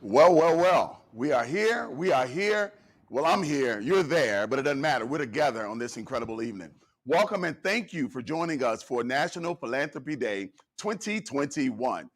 Well, well, well. We are here. We are here. Well, I'm here. You're there, but it doesn't matter. We're together on this incredible evening. Welcome and thank you for joining us for National Philanthropy Day 2021.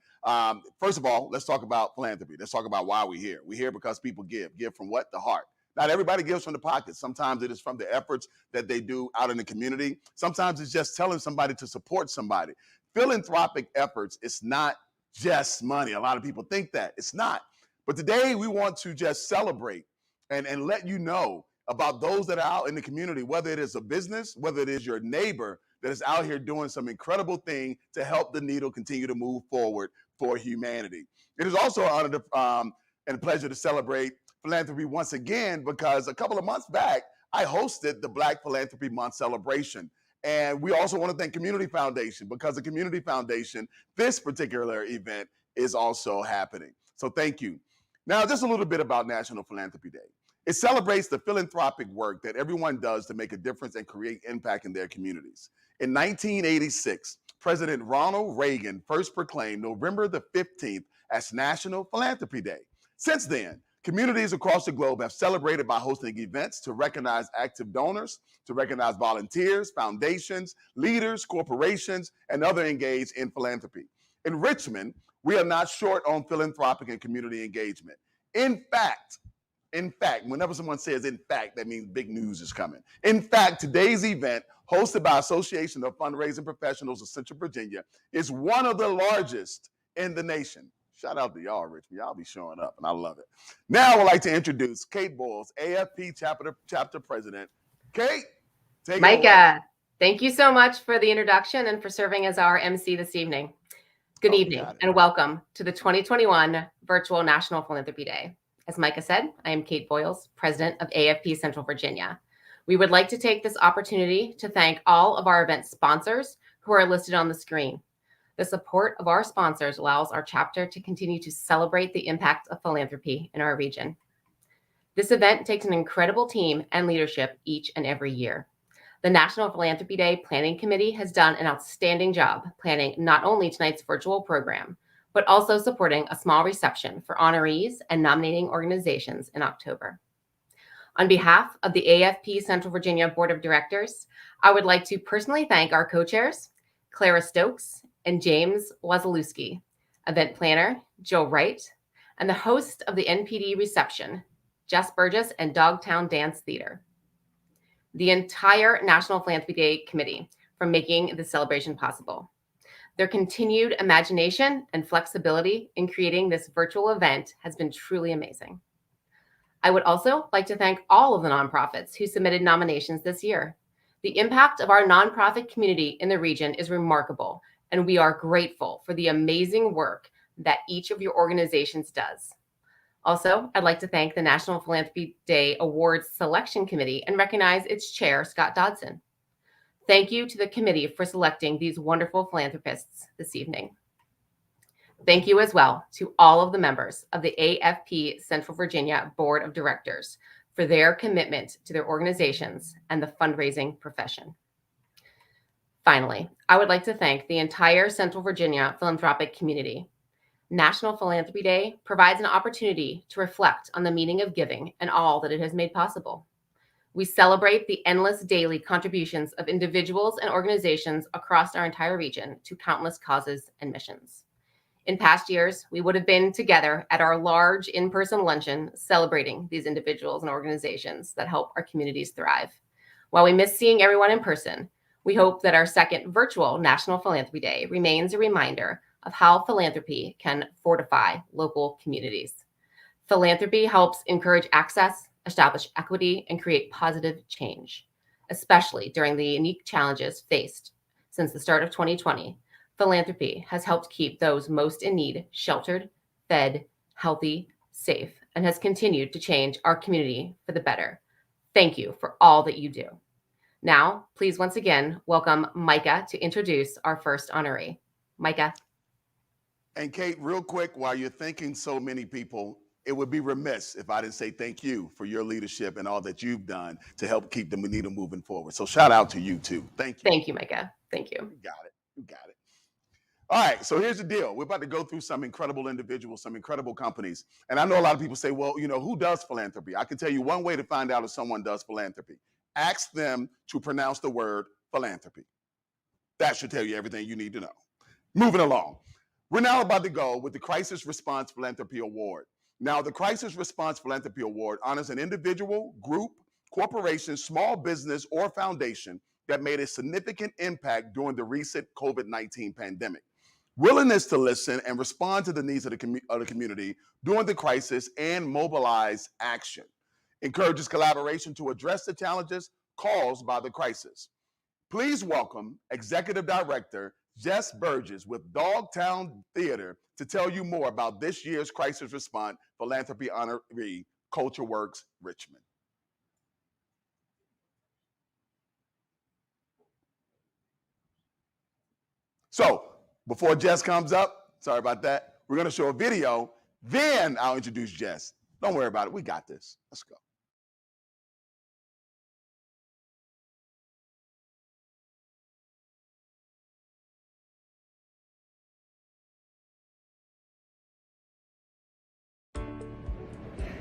First of all, let's talk about philanthropy. Let's talk about why we're here. We're here because people give. Give from what? The heart. Not everybody gives from the pocket. Sometimes it is from the efforts that they do out in the community. Sometimes it's just telling somebody to support somebody. Philanthropic efforts, it's not just money. A lot of people think that. It's not. But today we want to just celebrate and let you know about those that are out in the community, whether it is a business, whether it is your neighbor that is out here doing some incredible thing to help the needle continue to move forward for humanity. It is also an honor and a pleasure to celebrate philanthropy once again because a couple of months back, I hosted the Black Philanthropy Month celebration. And we also want to thank Community Foundation because the Community Foundation, this particular event is also happening. So thank you. Now, just a little bit about National Philanthropy Day. It celebrates the philanthropic work that everyone does to make a difference and create impact in their communities. In 1986, President Ronald Reagan first proclaimed November the 15th as National Philanthropy Day. Since then, communities across the globe have celebrated by hosting events to recognize active donors, to recognize volunteers, foundations, leaders, corporations, and others engaged in philanthropy. In Richmond, we are not short on philanthropic and community engagement. In fact, whenever someone says in fact, that means big news is coming. In fact, today's event, hosted by Association of Fundraising Professionals of Central Virginia, is one of the largest in the nation. Shout out to y'all, Richmond. Y'all be showing up, and I love it. Now I would like to introduce Kate Boyles, AFP chapter president. Kate, take it away. Micah, thank you so much for the introduction and for serving as our MC this evening. Good evening and welcome to the 2021 Virtual National Philanthropy Day. As Micah said, I am Kate Boyles, president of AFP Central Virginia. We would like to take this opportunity to thank all of our event sponsors who are listed on the screen. The support of our sponsors allows our chapter to continue to celebrate the impact of philanthropy in our region. This event takes an incredible team and leadership each and every year. The National Philanthropy Day Planning Committee has done an outstanding job planning not only tonight's virtual program, but also supporting a small reception for honorees and nominating organizations in October. On behalf of the AFP Central Virginia Board of Directors, I would like to personally thank our co-chairs, Clara Stokes and James Wazalewski, event planner, Joe Wright, and the host of the NPD reception, Jess Burgess and Dogtown Dance Theater. The entire National Philanthropy Day Committee for making this celebration possible. Their continued imagination and flexibility in creating this virtual event has been truly amazing. I would also like to thank all of the nonprofits who submitted nominations this year. The impact of our nonprofit community in the region is remarkable, and we are grateful for the amazing work that each of your organizations does. Also, I'd like to thank the National Philanthropy Day Awards Selection Committee and recognize its chair, Scott Dodson. Thank you to the committee for selecting these wonderful philanthropists this evening. Thank you as well to all of the members of the AFP Central Virginia Board of Directors for their commitment to their organizations and the fundraising profession. Finally, I would like to thank the entire Central Virginia philanthropic community. National Philanthropy Day provides an opportunity to reflect on the meaning of giving and all that it has made possible. We celebrate the endless daily contributions of individuals and organizations across our entire region to countless causes and missions. In past years, we would have been together at our large in-person luncheon celebrating these individuals and organizations that help our communities thrive. While we miss seeing everyone in person, we hope that our second virtual National Philanthropy Day remains a reminder of how philanthropy can fortify local communities. Philanthropy helps encourage access, establish equity, and create positive change, especially during the unique challenges faced since the start of 2020. Philanthropy has helped keep those most in need sheltered, fed, healthy, safe, and has continued to change our community for the better. Thank you for all that you do. Now, please once again welcome Micah to introduce our first honoree. Micah. And Kate, real quick, while you're thanking so many people, it would be remiss if I didn't say thank you for your leadership and all that you've done to help keep the needle moving forward. So shout out to you too. Thank you. Thank you, Micah. Thank you. You got it. You got it. All right, so here's the deal. We're about to go through some incredible individuals, some incredible companies. And I know a lot of people say, well, who does philanthropy? I can tell you one way to find out if someone does philanthropy. Ask them to pronounce the word philanthropy. That should tell you everything you need to know. Moving along. We're now about to go with the Crisis Response Philanthropy Award. Now, the Crisis Response Philanthropy Award honors an individual, group, corporation, small business, or foundation that made a significant impact during the recent COVID-19 pandemic. Willingness to listen and respond to the needs of the community during the crisis and mobilize action. Encourages collaboration to address the challenges caused by the crisis. Please welcome Executive Director Jess Burgess with Dogtown Theater to tell you more about this year's Crisis Response Philanthropy honoree, Culture Works Richmond. So, before Jess comes up, sorry about that, we're going to show a video, then I'll introduce Jess. Don't worry about it. We got this. Let's go.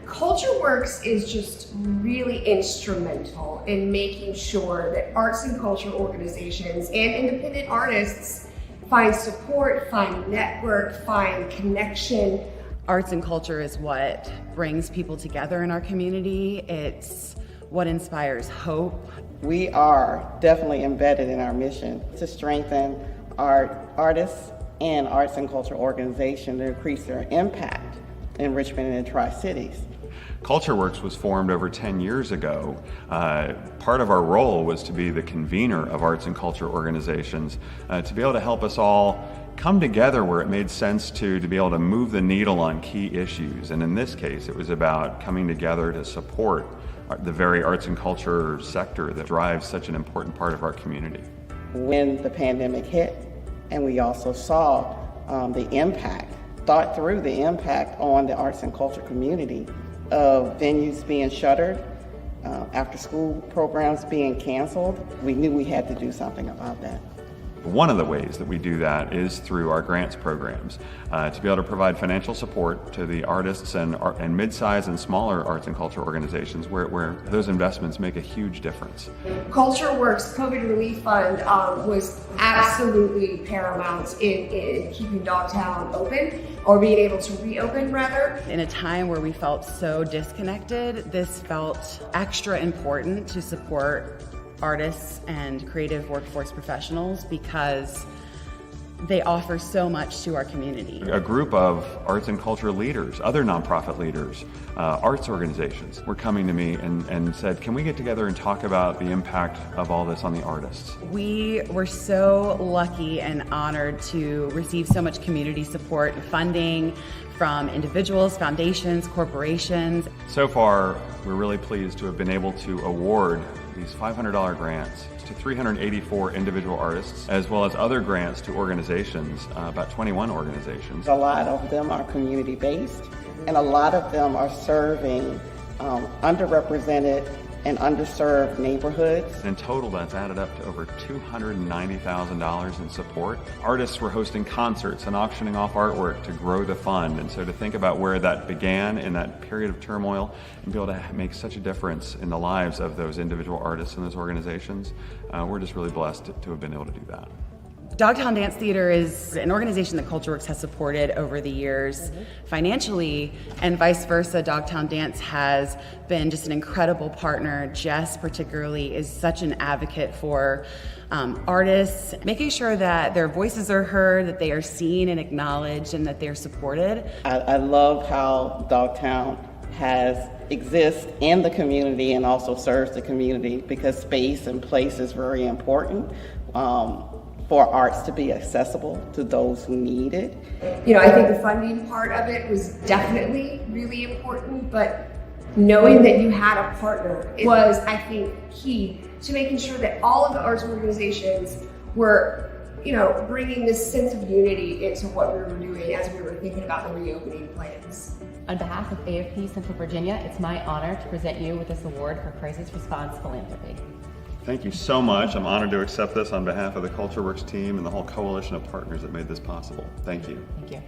Culture Works is just really instrumental in making sure that arts and culture organizations and independent artists find support, find network, find connection. Arts and culture is what brings people together in our community. It's what inspires hope. We are definitely embedded in our mission to strengthen our artists and arts and culture organizations to increase their impact in Richmond and the Tri-Cities. Culture Works was formed over 10 years ago. Part of our role was to be the convener of arts and culture organizations, to be able to help us all come together where it made sense to be able to move the needle on key issues. And in this case, it was about coming together to support the very arts and culture sector that drives such an important part of our community. When the pandemic hit, and we also saw the impact, thought through the impact on the arts and culture community of venues being shuttered, after school programs being canceled, we knew we had to do something about that. One of the ways that we do that is through our grants programs, to be able to provide financial support to the artists and mid-size and smaller arts and culture organizations where those investments make a huge difference. Culture Works COVID Relief Fund was absolutely paramount in keeping Dogtown open, or being able to reopen rather. In a time where we felt so disconnected, this felt extra important to support artists and creative workforce professionals because they offer so much to our community. A group of arts and culture leaders, other nonprofit leaders, arts organizations were coming to me and said, can we get together and talk about the impact of all this on the artists? We were so lucky and honored to receive so much community support and funding from individuals, foundations, corporations. So far, we're really pleased to have been able to award these $500 grants to 384 individual artists, as well as other grants to organizations, about 21 organizations. A lot of them are community-based, and a lot of them are serving underrepresented and underserved neighborhoods. In total, that's added up to over $290,000 in support. Artists were hosting concerts and auctioning off artwork to grow the fund. And so to think about where that began in that period of turmoil and be able to make such a difference in the lives of those individual artists and those organizations, we're just really blessed to have been able to do that. Dogtown Dance Theater is an organization that Culture Works has supported over the years financially, and vice versa. Dogtown Dance has been just an incredible partner. Jess particularly is such an advocate for artists, making sure that their voices are heard, that they are seen and acknowledged, and that they're supported. I love how Dogtown exists in the community and also serves the community, because space and place is very important. For arts to be accessible to those who need it. I think the funding part of it was definitely really important, but knowing that you had a partner was, I think, key to making sure that all of the arts organizations were, bringing this sense of unity into what we were doing as we were thinking about the reopening plans. On behalf of AFP Central Virginia, it's my honor to present you with this award for Crisis Response Philanthropy. Thank you so much. I'm honored to accept this on behalf of the CultureWorks team and the whole coalition of partners that made this possible. Thank you. Thank you.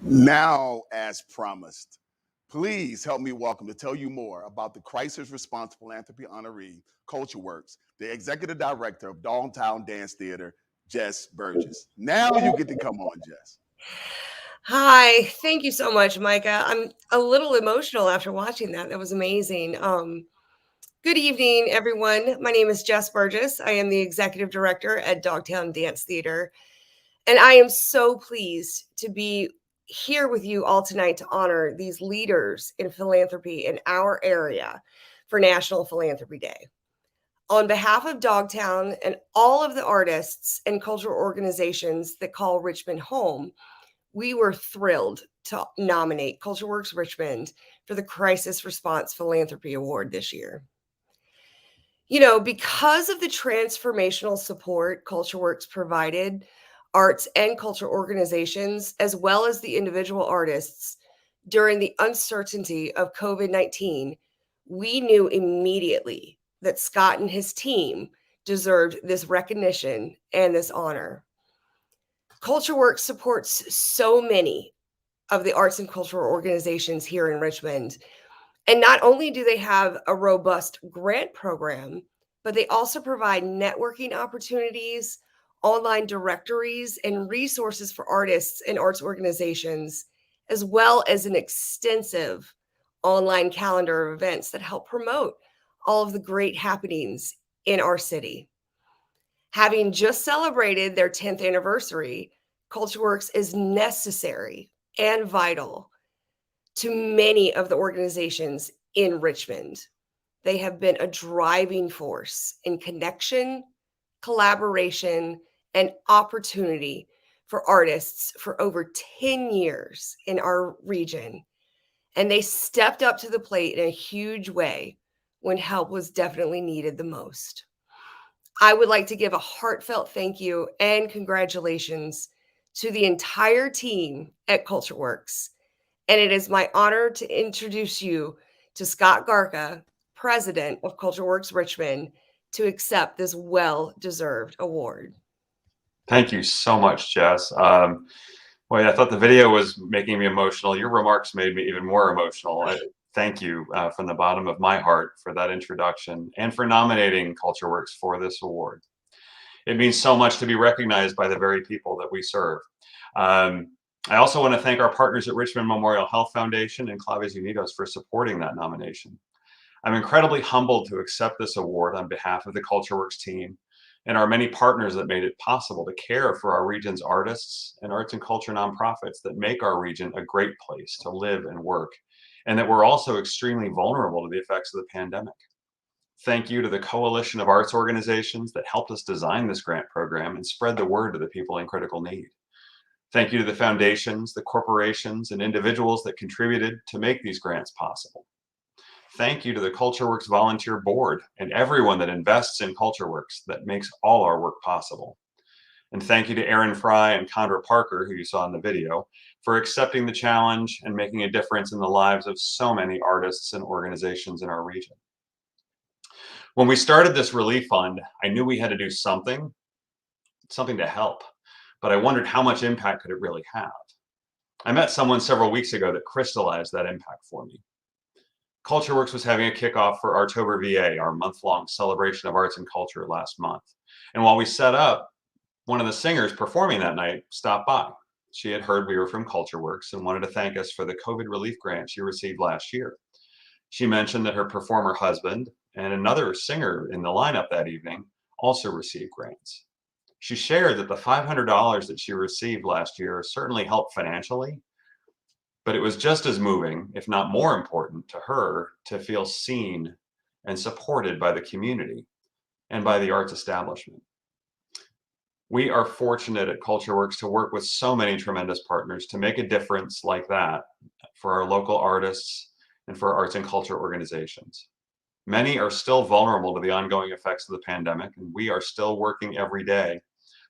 Now, as promised, please help me welcome to tell you more about the Crisis Response Philanthropy honoree, CultureWorks, the executive director of Downtown Dance Theater, Jess Burgess. Now you get to come on, Jess. Hi, thank you so much, Micah. I'm a little emotional after watching that. That was amazing. Good evening, everyone. My name is Jess Burgess. I am the executive director at Dogtown Dance Theater, and I am so pleased to be here with you all tonight to honor these leaders in philanthropy in our area for National Philanthropy Day. On behalf of Dogtown and all of the artists and cultural organizations that call Richmond home, we were thrilled to nominate CultureWorks Richmond for the Crisis Response Philanthropy Award this year. You know, because of the transformational support CultureWorks provided arts and culture organizations, as well as the individual artists during the uncertainty of COVID-19, we knew immediately that Scott and his team deserved this recognition and this honor. CultureWorks supports so many of the arts and cultural organizations here in Richmond. And not only do they have a robust grant program, but they also provide networking opportunities, online directories, and resources for artists and arts organizations, as well as an extensive online calendar of events that help promote all of the great happenings in our city. Having just celebrated their 10th anniversary, CultureWorks is necessary and vital to many of the organizations in Richmond. They have been a driving force in connection, collaboration, and opportunity for artists for over 10 years in our region. And they stepped up to the plate in a huge way when help was definitely needed the most. I would like to give a heartfelt thank you and congratulations to the entire team at CultureWorks. And it is my honor to introduce you to Scott Garca, president of CultureWorks Richmond, to accept this well-deserved award. Thank you so much, Jess. Boy, I thought the video was making me emotional. Your remarks made me even more emotional. Thank you from the bottom of my heart for that introduction and for nominating CultureWorks for this award. It means so much to be recognized by the very people that we serve. I also want to thank our partners at Richmond Memorial Health Foundation and Claves Unidos for supporting that nomination. I'm incredibly humbled to accept this award on behalf of the CultureWorks team and our many partners that made it possible to care for our region's artists and arts and culture nonprofits that make our region a great place to live and work, and that we're also extremely vulnerable to the effects of the pandemic. Thank you to the coalition of arts organizations that helped us design this grant program and spread the word to the people in critical need. Thank you to the foundations, the corporations, and individuals that contributed to make these grants possible. Thank you to the CultureWorks Volunteer Board and everyone that invests in CultureWorks that makes all our work possible. And thank you to Aaron Fry and Condra Parker, who you saw in the video, for accepting the challenge and making a difference in the lives of so many artists and organizations in our region. When we started this relief fund, I knew we had to do something to help, but I wondered how much impact could it really have. I met someone several weeks ago that crystallized that impact for me. CultureWorks was having a kickoff for October VA, our month-long celebration of arts and culture last month. And while we set up, one of the singers performing that night stopped by. She had heard we were from CultureWorks and wanted to thank us for the COVID relief grant she received last year. She mentioned that her performer husband and another singer in the lineup that evening also received grants. She shared that the $500 that she received last year certainly helped financially, but it was just as moving, if not more important to her, to feel seen and supported by the community and by the arts establishment. We are fortunate at CultureWorks to work with so many tremendous partners to make a difference like that for our local artists and for arts and culture organizations. Many are still vulnerable to the ongoing effects of the pandemic, and we are still working every day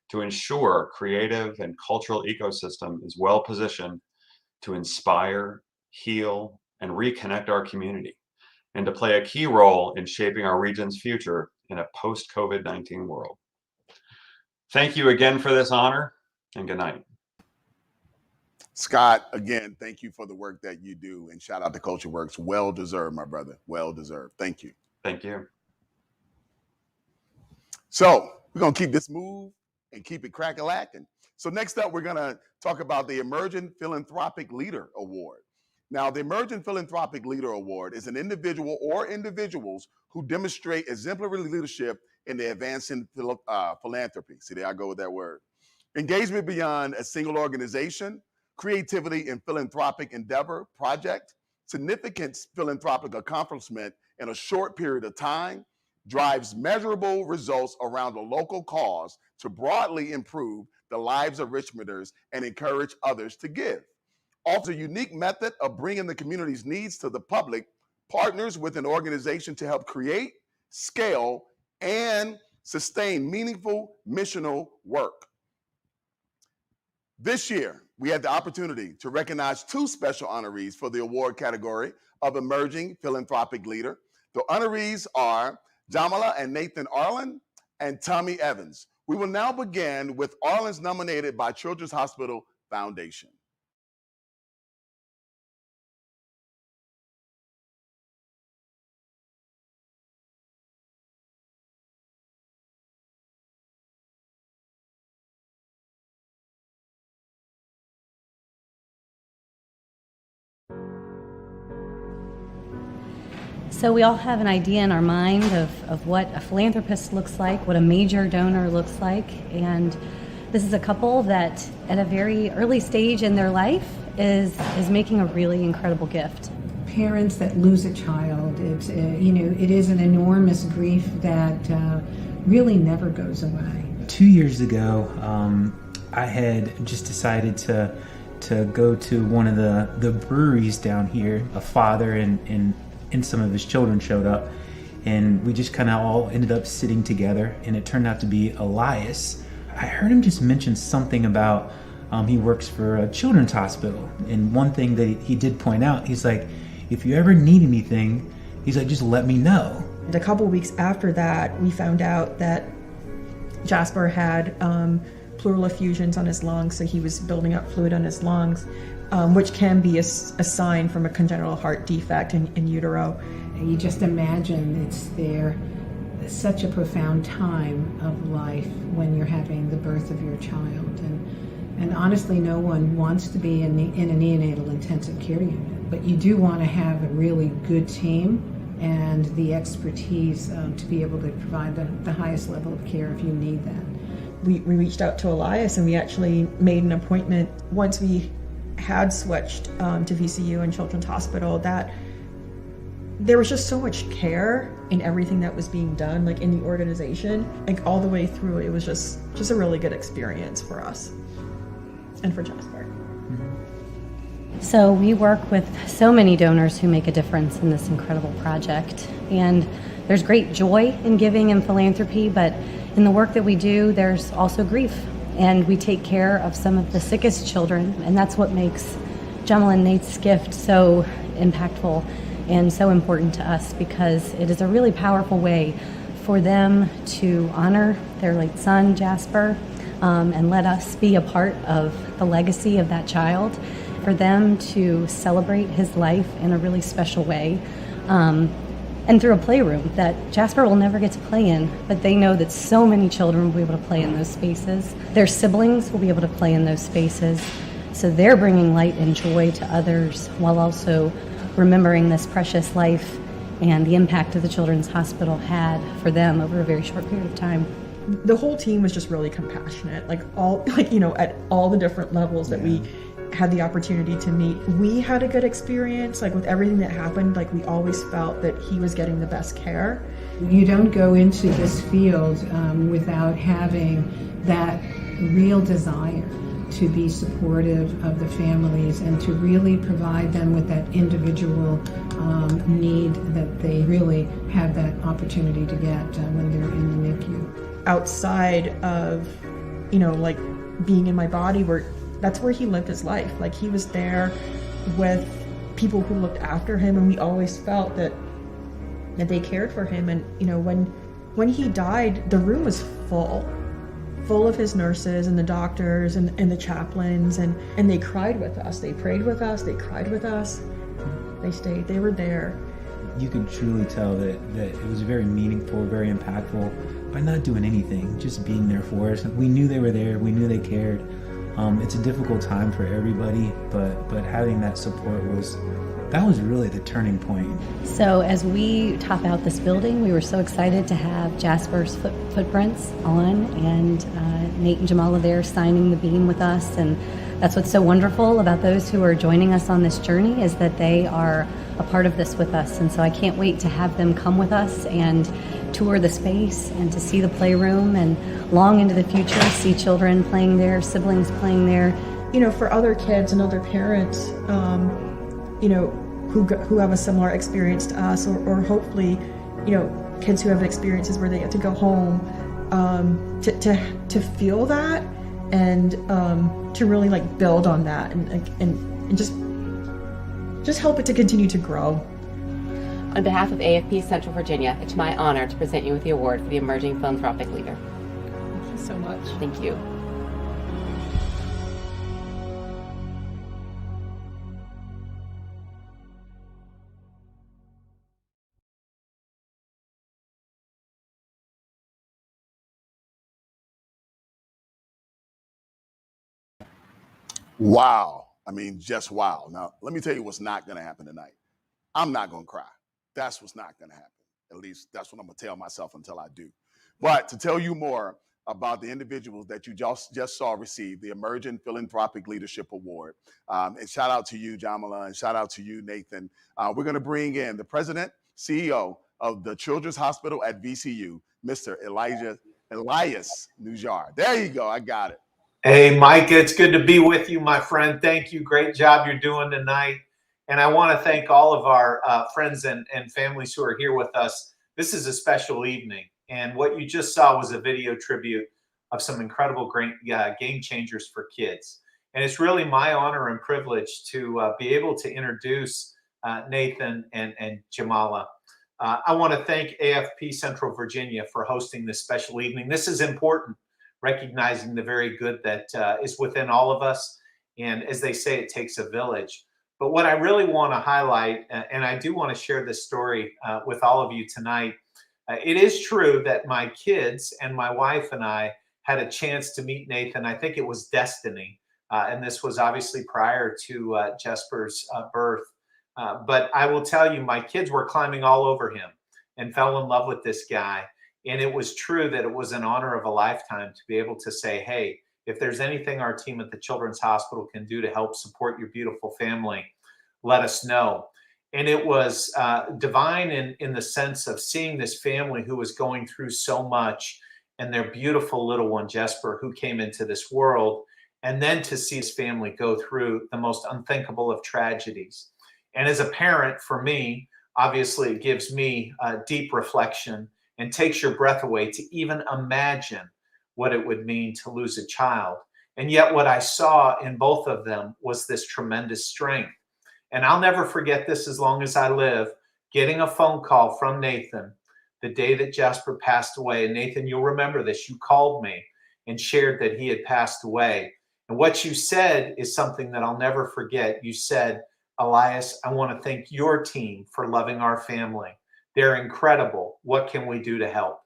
to ensure our creative and cultural ecosystem is well positioned to inspire, heal, and reconnect our community, and to play a key role in shaping our region's future in a post-COVID-19 world. Thank you again for this honor, and good night. Scott, again, thank you for the work that you do, and shout out to Culture Works. Well deserved, my brother. Well deserved. Thank you. Thank you. So we're going to keep this move and keep it crack-a-lacking. So next up, we're going to talk about the Emerging Philanthropic Leader Award. Now, the Emerging Philanthropic Leader Award is an individual or individuals who demonstrate exemplary leadership in the advancing philanthropy. See, there I go with that word. Engagement beyond a single organization, creativity in philanthropic endeavor, project, significant philanthropic accomplishment in a short period of time, drives measurable results around a local cause to broadly improve the lives of Richmonders and encourage others to give. Also, a unique method of bringing the community's needs to the public, partners with an organization to help create, scale, and sustain meaningful missional work. This year, we had the opportunity to recognize two special honorees for the award category of Emerging Philanthropic Leader. The honorees are Jamala and Nathan Arlen and Tommy Evans. We will now begin with Arlen's nominated by Children's Hospital Foundation. So we all have an idea in our mind of what a philanthropist looks like, what a major donor looks like, and this is a couple that at a very early stage in their life is making a really incredible gift. Parents that lose a child, it is an enormous grief that really never goes away. 2 years ago, I had just decided to go to one of the breweries down here. A father and some of his children showed up, and we just kind of all ended up sitting together, and it turned out to be Elias. I heard him just mention something about he works for a children's hospital, and one thing that he did point out, he's like, if you ever need anything, he's like, just let me know. And a couple weeks after that, we found out that Jasper had pleural effusions on his lungs, so he was building up fluid on his lungs, which can be a sign from a congenital heart defect in utero. You just imagine it's such a profound time of life when you're having the birth of your child. And honestly, no one wants to be in a neonatal intensive care unit, but you do want to have a really good team and the expertise to be able to provide the highest level of care if you need that. We reached out to Elias, and we actually made an appointment once we had switched to VCU and Children's Hospital, that there was just so much care in everything that was being done, like in the organization, like all the way through. It was just a really good experience for us and for Jasper. So we work with so many donors who make a difference in this incredible project, and there's great joy in giving and philanthropy, but in the work that we do, there's also grief. And we take care of some of the sickest children, and that's what makes Jamala and Nate's gift so impactful and so important to us, because it is a really powerful way for them to honor their late son, Jasper, and let us be a part of the legacy of that child, for them to celebrate his life in a really special way. And through a playroom that Jasper will never get to play in, but they know that so many children will be able to play in those spaces. Their siblings will be able to play in those spaces. So they're bringing light and joy to others while also remembering this precious life and the impact that the Children's Hospital had for them over a very short period of time. The whole team was just really compassionate, at all the different levels that we had the opportunity to meet. We had a good experience, with everything that happened. We always felt that he was getting the best care. You don't go into this field without having that real desire to be supportive of the families and to really provide them with that individual need that they really have that opportunity to get when they're in the NICU. Outside of, like being in my body, that's where he lived his life. Like he was there with people who looked after him, and we always felt that they cared for him. And when he died, the room was full of his nurses and the doctors and the chaplains, and they cried with us, they prayed with us, they cried with us, they stayed, they were there. You could truly tell that it was very meaningful, very impactful by not doing anything, just being there for us. We knew they were there, we knew they cared. It's a difficult time for everybody, but having that support was really the turning point. So as we top out this building, we were so excited to have Jasper's footprints on, and Nate and Jamala there signing the beam with us. And that's what's so wonderful about those who are joining us on this journey, is that they are a part of this with us. And so I can't wait to have them come with us and tour the space and to see the playroom, and long into the future see children playing there, siblings playing there. For other kids and other parents, who have a similar experience to us, or hopefully, kids who have experiences where they get to go home, to feel that and to really like build on that and just help it to continue to grow. On behalf of AFP Central Virginia, it's my honor to present you with the award for the Emerging Philanthropic Leader. Thank you so much. Thank you. Wow. I mean, just wow. Now, let me tell you what's not going to happen tonight. I'm not going to cry. That's what's not going to happen. At least that's what I'm going to tell myself until I do. But to tell you more about the individuals that you just saw receive the Emerging Philanthropic Leadership Award, and shout out to you, Jamala, and shout out to you, Nathan. We're going to bring in the president, CEO of the Children's Hospital at VCU, Mr. Elias Nujar. There you go. I got it. Hey, Micah, it's good to be with you, my friend. Thank you. Great job you're doing tonight. And I want to thank all of our friends and families who are here with us. This is a special evening. And what you just saw was a video tribute of some incredible great game changers for kids. And it's really my honor and privilege to be able to introduce Nathan and Jamala. I want to thank AFP Central Virginia for hosting this special evening. This is important, recognizing the very good that is within all of us. And as they say, it takes a village. But what I really want to highlight, and I do want to share this story with all of you tonight, it is true that my kids and my wife and I had a chance to meet Nathan. I think it was destiny. And this was obviously prior to Jesper's birth. But I will tell you, my kids were climbing all over him and fell in love with this guy. And it was true that it was an honor of a lifetime to be able to say, hey, if there's anything our team at the Children's Hospital can do to help support your beautiful family, let us know. And it was divine in the sense of seeing this family who was going through so much, and their beautiful little one, Jesper, who came into this world, and then to see his family go through the most unthinkable of tragedies. And as a parent, for me, obviously it gives me deep reflection and takes your breath away to even imagine what it would mean to lose a child. And yet what I saw in both of them was this tremendous strength. And I'll never forget this as long as I live, getting a phone call from Nathan the day that Jasper passed away. And Nathan, you'll remember this. You called me and shared that he had passed away. And what you said is something that I'll never forget. You said, Elias, I want to thank your team for loving our family. They're incredible. What can we do to help?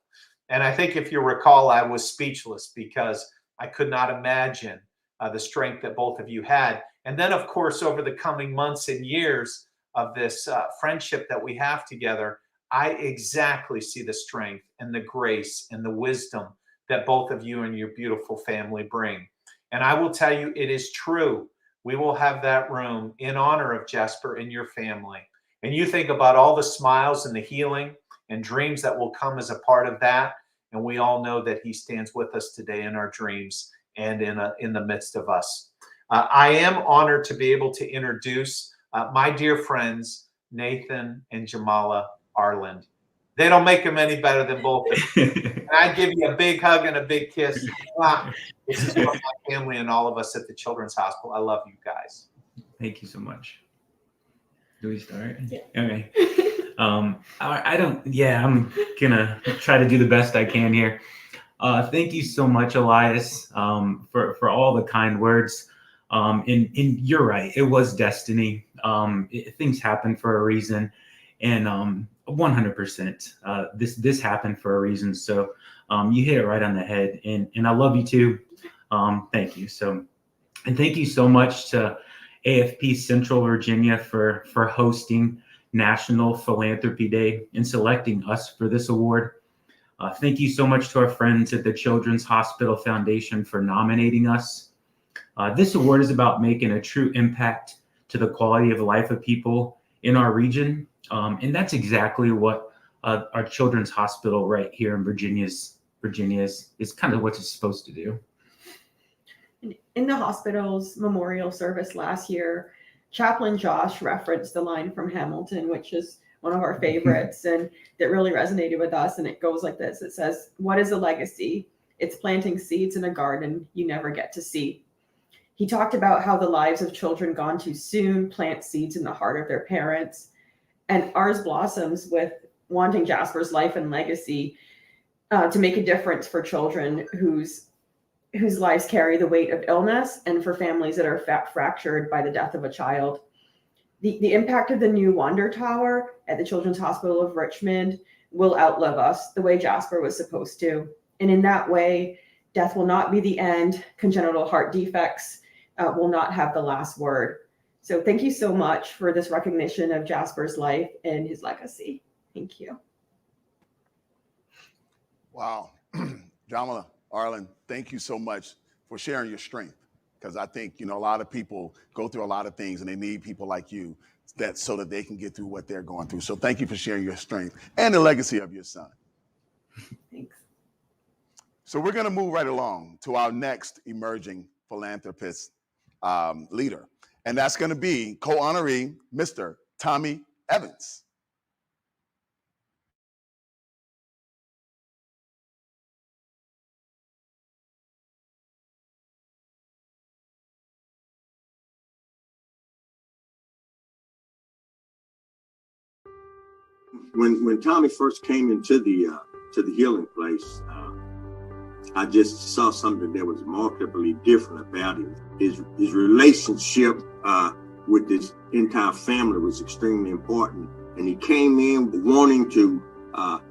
And I think if you recall, I was speechless because I could not imagine the strength that both of you had. And then, of course, over the coming months and years of this friendship that we have together, I exactly see the strength and the grace and the wisdom that both of you and your beautiful family bring. And I will tell you, it is true. We will have that room in honor of Jasper and your family. And you think about all the smiles and the healing and dreams that will come as a part of that. And we all know that he stands with us today in our dreams and in the midst of us. I am honored to be able to introduce my dear friends, Nathan and Jamala Arland. They don't make them any better than both of you. And I give you a big hug and a big kiss. This is from my family and all of us at the Children's Hospital. I love you guys. Thank you so much. Do we start? Yeah. Okay. I'm gonna try to do the best I can here. Thank you so much, Elias, for all the kind words. And you're right, it was destiny. Things happen for a reason, and 100%, this happened for a reason. So you hit it right on the head, and I love you too. Thank you. And thank you so much to AFP Central Virginia for hosting National Philanthropy Day and selecting us for this award. Thank you so much to our friends at the Children's Hospital Foundation for nominating us. This award is about making a true impact to the quality of life of people in our region. And that's exactly what our Children's Hospital right here in Virginia is kind of what it's supposed to do. In the hospital's memorial service last year, Chaplain Josh referenced the line from Hamilton, which is one of our favorites, and that really resonated with us. And it goes like this. It says, "What is a legacy? It's planting seeds in a garden you never get to see." He talked about how the lives of children gone too soon plant seeds in the heart of their parents. And ours blossoms with wanting Jasper's life and legacy to make a difference for children whose lives carry the weight of illness, and for families that are fractured by the death of a child. The impact of the new Wander Tower at the Children's Hospital of Richmond will outlive us the way Jasper was supposed to. And in that way, death will not be the end. Congenital heart defects will not have the last word. So thank you so much for this recognition of Jasper's life and his legacy. Thank you. Wow. Jamala Arland, thank you so much for sharing your strength. Because I think, a lot of people go through a lot of things and they need people like you so that they can get through what they're going through. So thank you for sharing your strength and the legacy of your son. Thanks. So we're going to move right along to our next emerging philanthropist leader. And that's going to be co-honoree, Mr. Tommy Evans. When Tommy first came into the healing place, I just saw something that was remarkably different about him. His relationship with his entire family was extremely important, and he came in wanting to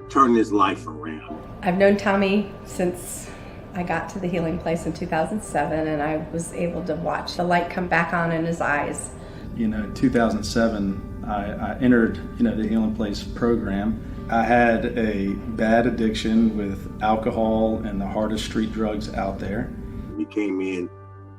turn his life around. I've known Tommy since I got to the healing place in 2007, and I was able to watch the light come back on in his eyes. In 2007, I entered, the Healing Place program. I had a bad addiction with alcohol and the hardest street drugs out there. He came in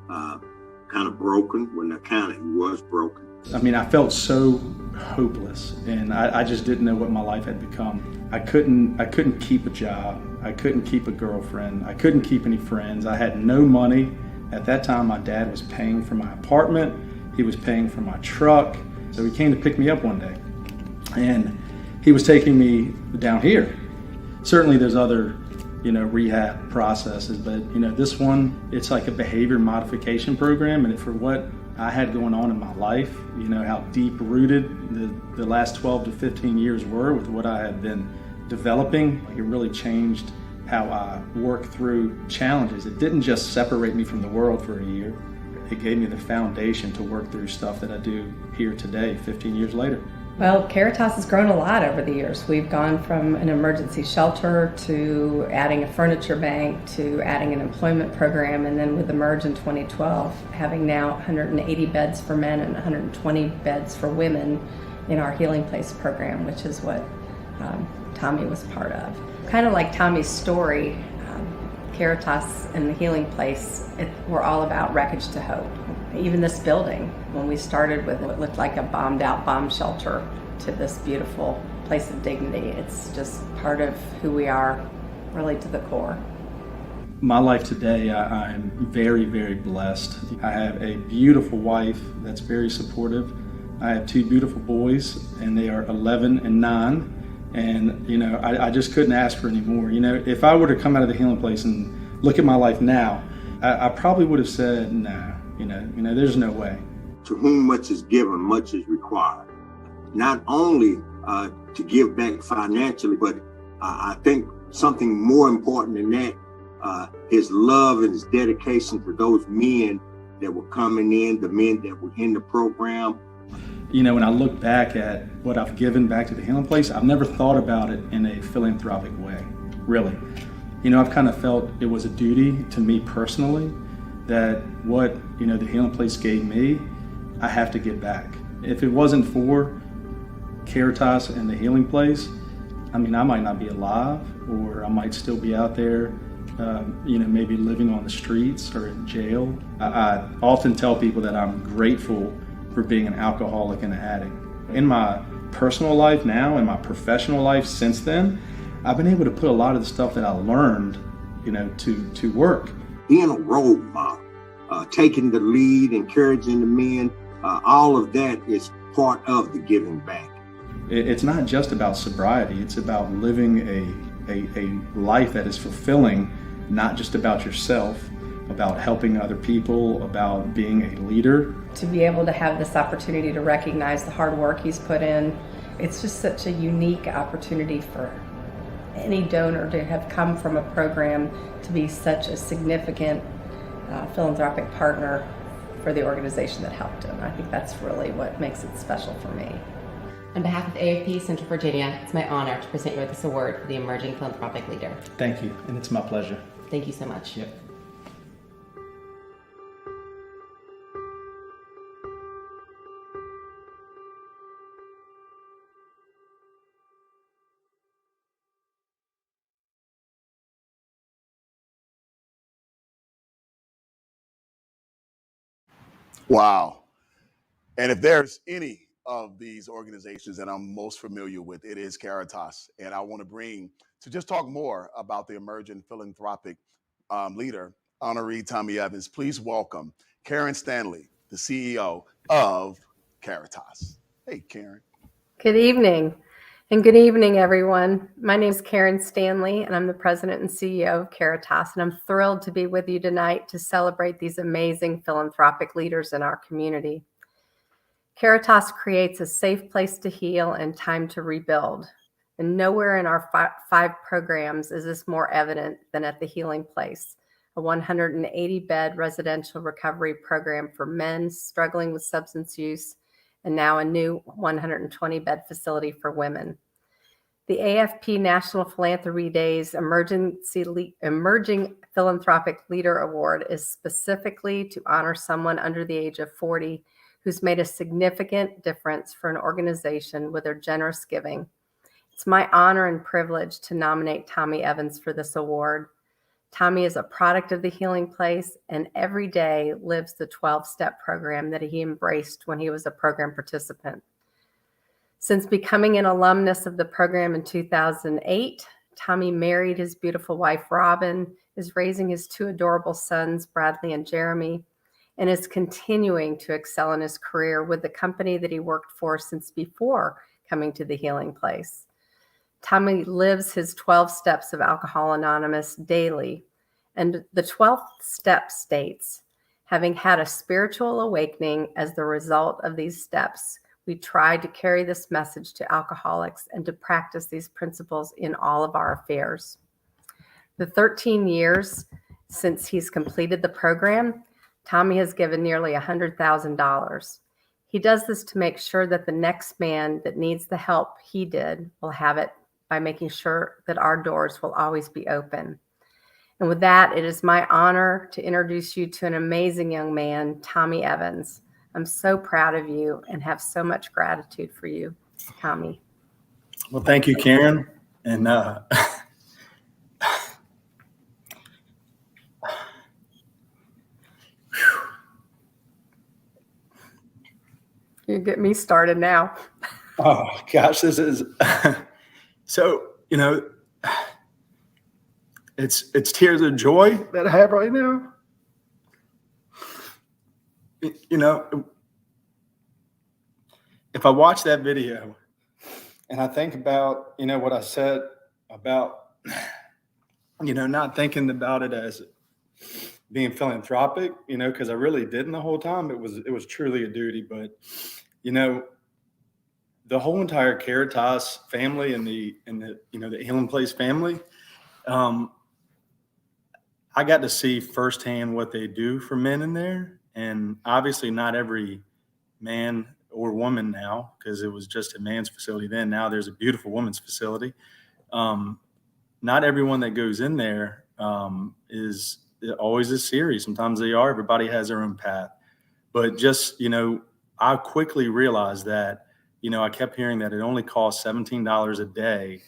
kind of broken when he was broken. I felt so hopeless, and I just didn't know what my life had become. I couldn't keep a job. I couldn't keep a girlfriend. I couldn't keep any friends. I had no money. At that time, my dad was paying for my apartment. He was paying for my truck. So he came to pick me up one day, and he was taking me down here. Certainly there's other, rehab processes, but this one, it's like a behavior modification program. And for what I had going on in my life, how deep rooted the last 12 to 15 years were with what I had been developing, it really changed how I work through challenges. It didn't just separate me from the world for a year. It gave me the foundation to work through stuff that I do here today, 15 years later. Well, Caritas has grown a lot over the years. We've gone from an emergency shelter to adding a furniture bank to adding an employment program, and then with Emerge in 2012, having now 180 beds for men and 120 beds for women in our Healing Place program, which is what Tommy was part of. Kind of like Tommy's story, Caritas and the Healing Place, we're all about wreckage to hope. Even this building, when we started with what looked like a bombed out bomb shelter to this beautiful place of dignity, it's just part of who we are, really to the core. My life today, I'm very, very blessed. I have a beautiful wife that's very supportive. I have two beautiful boys, and they are 11 and 9. And, you know, I just couldn't ask for any more. You know, if I were to come out of the healing place and look at my life now, I probably would have said, no, you know, there's no way. To whom much is given, much is required. Not only to give back financially, but I think something more important than that, his love and his dedication to those men that were coming in, the men that were in the program. You know, when I look back at what I've given back to the healing place, I've never thought about it in a philanthropic way, really. You know, I've kind of felt it was a duty to me personally that what, you know, the healing place gave me, I have to give back. If it wasn't for Caritas and the healing place, I mean, I might not be alive, or I might still be out there, you know, maybe living on the streets or in jail. I often tell people that I'm grateful for being an alcoholic and an addict. In my personal life now, in my professional life since then, I've been able to put a lot of the stuff that I learned, you know, to work. Being a role model, taking the lead, encouraging the men, all of that is part of the giving back. It's not just about sobriety, it's about living a life that is fulfilling, not just about yourself, about helping other people, about being a leader. To be able to have this opportunity to recognize the hard work he's put in, it's just such a unique opportunity for any donor to have come from a program to be such a significant philanthropic partner for the organization that helped him. I think that's really what makes it special for me. On behalf of AFP Central Virginia, it's my honor to present you with this award for the Emerging Philanthropic Leader. Thank you, and it's my pleasure. Thank you so much. Yep. Wow. And if there's any of these organizations that I'm most familiar with, it is Caritas. And I want to bring to just talk more about the emerging philanthropic leader, honoree Tommy Evans. Please welcome Karen Stanley, the CEO of Caritas. Hey, Karen. Good evening, and good evening, everyone. My name is Karen Stanley, and I'm the president and CEO of Caritas, and I'm thrilled to be with you tonight to celebrate these amazing philanthropic leaders in our community. Caritas creates a safe place to heal and time to rebuild. And nowhere in our five programs is this more evident than at the Healing Place, a 180-bed residential recovery program for men struggling with substance use, and now a new 120-bed facility for women. The AFP National Philanthropy Day's Emerging Philanthropic Leader Award is specifically to honor someone under the age of 40 who's made a significant difference for an organization with their generous giving. It's my honor and privilege to nominate Tommy Evans for this award. Tommy is a product of the Healing Place and every day lives the 12-step program that he embraced when he was a program participant. Since becoming an alumnus of the program in 2008, Tommy married his beautiful wife, Robin, is raising his two adorable sons, Bradley and Jeremy, and is continuing to excel in his career with the company that he worked for since before coming to the Healing Place. Tommy lives his 12 steps of Alcohol Anonymous daily, and the 12th step states, having had a spiritual awakening as the result of these steps, we try to carry this message to alcoholics and to practice these principles in all of our affairs. The 13 years since he's completed the program, Tommy has given nearly $100,000. He does this to make sure that the next man that needs the help he did will have it by making sure that our doors will always be open. And with that, it is my honor to introduce you to an amazing young man, Tommy Evans. I'm so proud of you and have so much gratitude for you, Tommy. Well, thank you, Karen. And You get me started now. oh gosh, this is so, you know, it's tears of joy that I have right now. You know, if I watch that video and I think about, you know, what I said about, you know, not thinking about it as being philanthropic, you know, because I really didn't the whole time. It was truly a duty. But, you know, the whole entire Caritas family and the you know, the Healing Place family, I got to see firsthand what they do for men in there. And obviously not every man or woman now, because it was just a man's facility then. Now there's a beautiful women's facility. Not everyone that goes in there is always as serious. Sometimes they are. Everybody has their own path. But just, you know, I quickly realized that, you know, I kept hearing that it only costs $17 a day,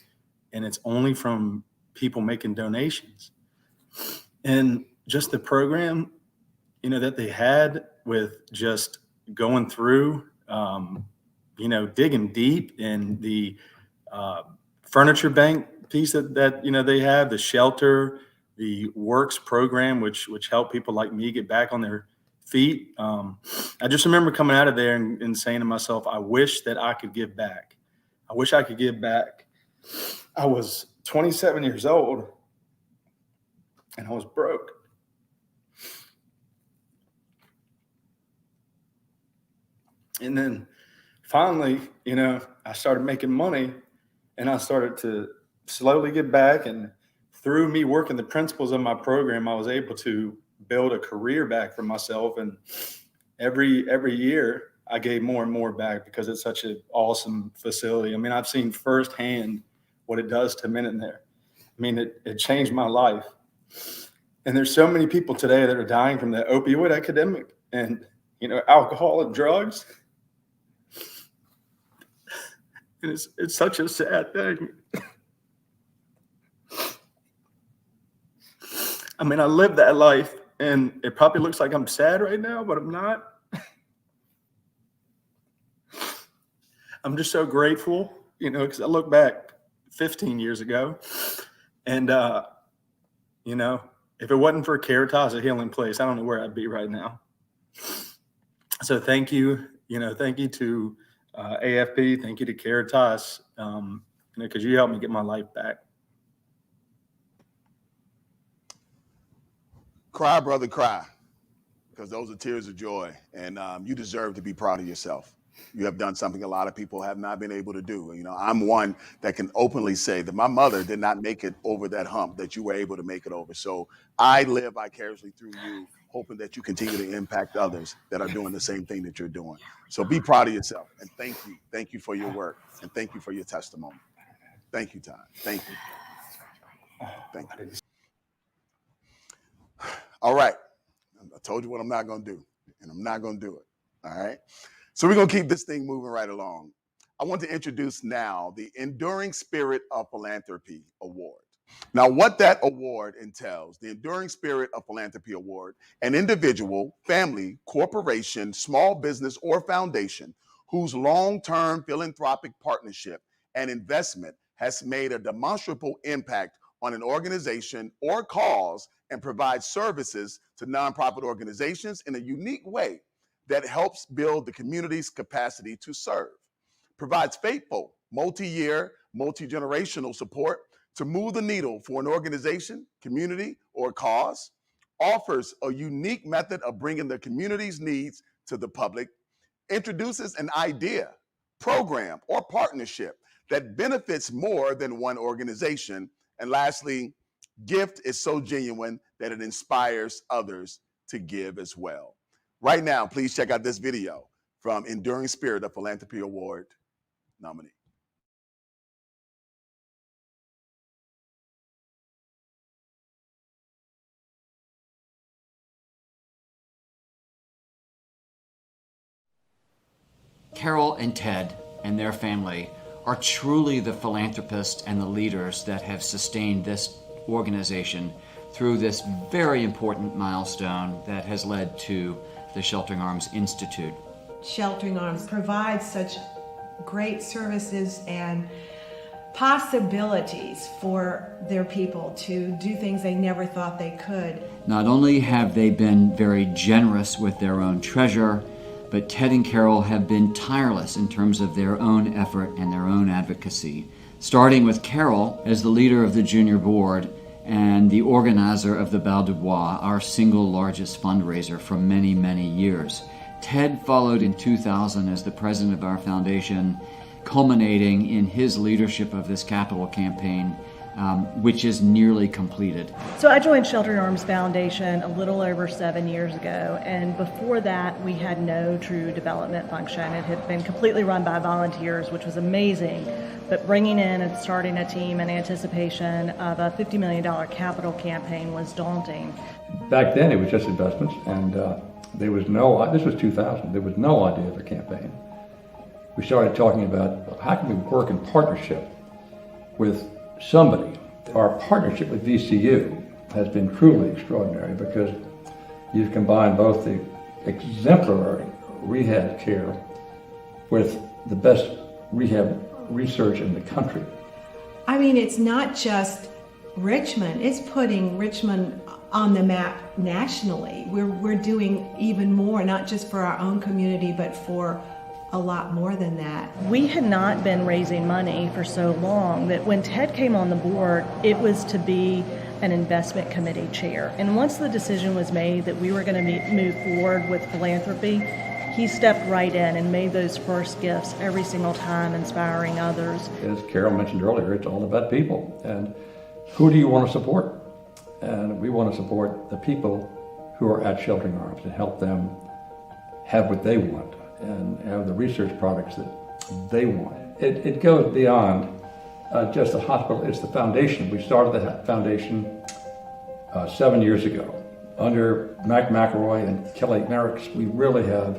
and it's only from people making donations. And just the program, you know, that they had with just going through, you know, digging deep in the furniture bank piece that you know, they have, the shelter, the works program, which helped people like me get back on their feet. I just remember coming out of there and saying to myself, I wish that I could give back. I wish I could give back. I was 27 years old and I was broke. And then finally, you know, I started making money and I started to slowly get back. And through me working the principles of my program, I was able to build a career back for myself. And every year I gave more and more back because it's such an awesome facility. I mean, I've seen firsthand what it does to men in there. I mean, it changed my life. And there's so many people today that are dying from the opioid epidemic and, you know, alcohol and drugs. And it's such a sad thing. I mean, I lived that life, and it probably looks like I'm sad right now, but I'm not. I'm just so grateful, you know, because I look back 15 years ago, and, you know, if it wasn't for Caritas, a Healing Place, I don't know where I'd be right now. So thank you, you know, thank you to AFP, thank you to Caritas, you know, because you helped me get my life back. Cry, brother, cry, because those are tears of joy, and you deserve to be proud of yourself. You have done something a lot of people have not been able to do. You know, I'm one that can openly say that my mother did not make it over that hump that you were able to make it over. So I live vicariously through you, hoping that you continue to impact others that are doing the same thing that you're doing. So be proud of yourself, and thank you. Thank you for your work, and thank you for your testimony. Thank you, Todd. Thank you. Thank you. All right. I told you what I'm not going to do, and I'm not going to do it. All right. So we're going to keep this thing moving right along. I want to introduce now the Enduring Spirit of Philanthropy Award. Now, what that award entails, the Enduring Spirit of Philanthropy Award, an individual, family, corporation, small business, or foundation whose long-term philanthropic partnership and investment has made a demonstrable impact on an organization or cause and provides services to nonprofit organizations in a unique way that helps build the community's capacity to serve, provides faithful, multi-year, multi-generational support to move the needle for an organization, community, or cause, offers a unique method of bringing the community's needs to the public, introduces an idea, program, or partnership that benefits more than one organization, and lastly, gift is so genuine that it inspires others to give as well. Right now, please check out this video from Enduring Spirit of Philanthropy Award nominee. Carol and Ted and their family are truly the philanthropists and the leaders that have sustained this organization through this very important milestone that has led to the Sheltering Arms Institute. Sheltering Arms provides such great services and possibilities for their people to do things they never thought they could. Not only have they been very generous with their own treasure, but Ted and Carol have been tireless in terms of their own effort and their own advocacy, starting with Carol as the leader of the junior board and the organizer of the Bal du Bois, our single largest fundraiser for many, many years. Ted followed in 2000 as the president of our foundation, culminating in his leadership of this capital campaign, which is nearly completed. So I joined Sheltering Arms Foundation a little over 7 years ago, and before that we had no true development function. It had been completely run by volunteers, which was amazing, but bringing in and starting a team in anticipation of a $50 million capital campaign was daunting. Back then it was just investments, and there was no, this was 2000, there was no idea of a campaign. We started talking about how can we work in partnership with somebody. Our partnership with VCU has been truly extraordinary because you've combined both the exemplary rehab care with the best rehab research in the country. I mean, it's not just Richmond, it's putting Richmond on the map nationally. We're doing even more, not just for our own community, but for a lot more than that. We had not been raising money for so long that when Ted came on the board, it was to be an investment committee chair. And once the decision was made that we were going to move forward with philanthropy, he stepped right in and made those first gifts every single time, inspiring others. As Carol mentioned earlier, it's all about people. And who do you want to support? And we want to support the people who are at Sheltering Arms and help them have what they want and have the research products that they want. It goes beyond just the hospital, it's the foundation. We started the foundation 7 years ago. Under Mac McElroy and Kelly Merricks, we really have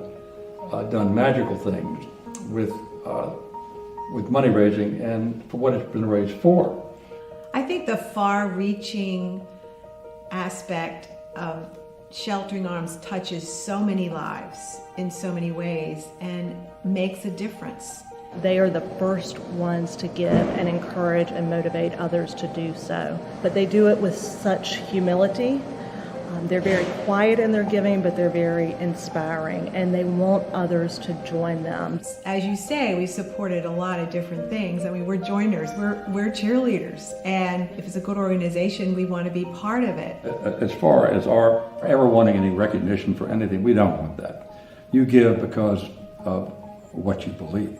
done magical things with money raising and for what it's been raised for. I think the far-reaching aspect of Sheltering Arms touches so many lives in so many ways and makes a difference. They are the first ones to give and encourage and motivate others to do so. But they do it with such humility. They're very quiet in their giving, but they're very inspiring, and they want others to join them. As you say, we supported a lot of different things. I mean, we're joiners, we're cheerleaders, and if it's a good organization, we want to be part of it. As far as our ever wanting any recognition for anything, we don't want that. You give because of what you believe.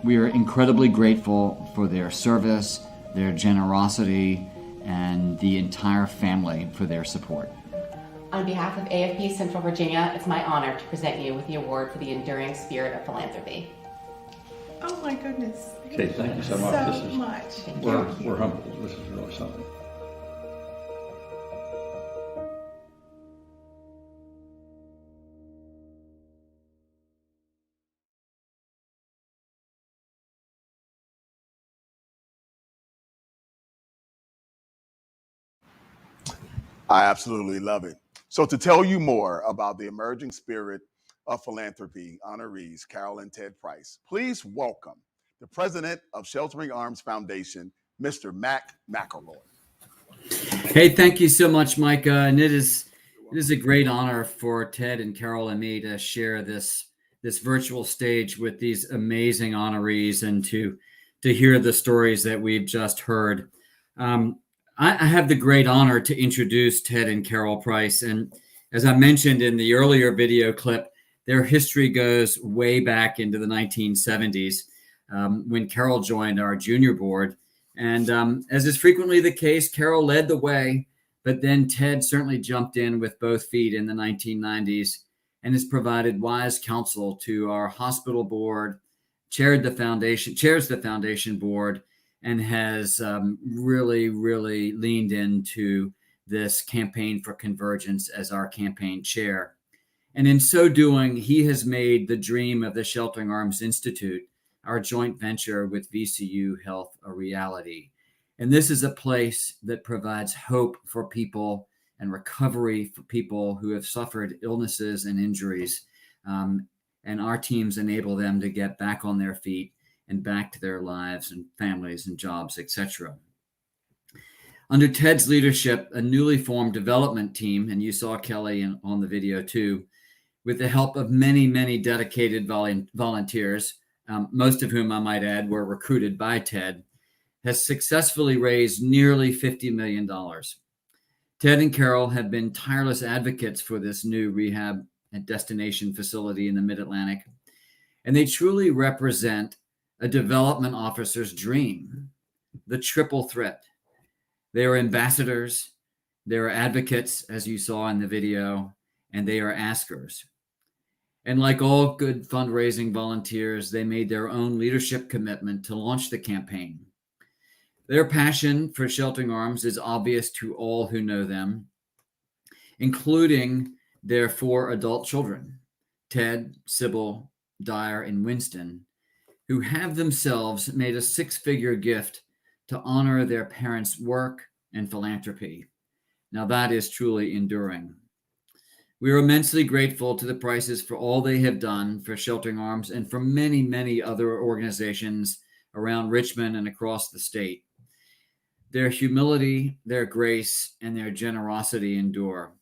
We are incredibly grateful for their service, their generosity, and the entire family for their support. On behalf of AFP Central Virginia, it's my honor to present you with the award for the enduring spirit of philanthropy. Oh my goodness. Okay, thank you so much. So much. We're humbled. This is really something. I absolutely love it. So to tell you more about the emerging spirit of philanthropy honorees, Carol and Ted Price, please welcome the president of Sheltering Arms Foundation, Mr. Mac McElroy. Hey, thank you so much, Micah. And it is a great honor for Ted and Carol and me to share this virtual stage with these amazing honorees and to hear the stories that we've just heard. I have the great honor to introduce Ted and Carol Price. And as I mentioned in the earlier video clip, their history goes way back into the 1970s when Carol joined our junior board. And as is frequently the case, Carol led the way, but then Ted certainly jumped in with both feet in the 1990s and has provided wise counsel to our hospital board, chairs the foundation board, and has really leaned into this campaign for convergence as our campaign chair. And in so doing, he has made the dream of the Sheltering Arms Institute, our joint venture with VCU Health, a reality. And this is a place that provides hope for people and recovery for people who have suffered illnesses and injuries. And our teams enable them to get back on their feet and back to their lives and families and jobs, etc. Under Ted's leadership, a newly formed development team, and you saw Kelly on the video too, with the help of many, many dedicated volunteers, most of whom I might add were recruited by Ted, has successfully raised nearly $50 million. Ted and Carol have been tireless advocates for this new rehab and destination facility in the Mid-Atlantic, and they truly represent a development officer's dream, the triple threat. They are ambassadors, they are advocates, as you saw in the video, and they are askers. And like all good fundraising volunteers, they made their own leadership commitment to launch the campaign. Their passion for Sheltering Arms is obvious to all who know them, including their 4 adult children, Ted, Sybil, Dyer, and Winston, who have themselves made a 6-figure gift to honor their parents' work and philanthropy. Now that is truly enduring. We are immensely grateful to the Prices for all they have done for Sheltering Arms and for many, many other organizations around Richmond and across the state. Their humility, their grace, and their generosity endure.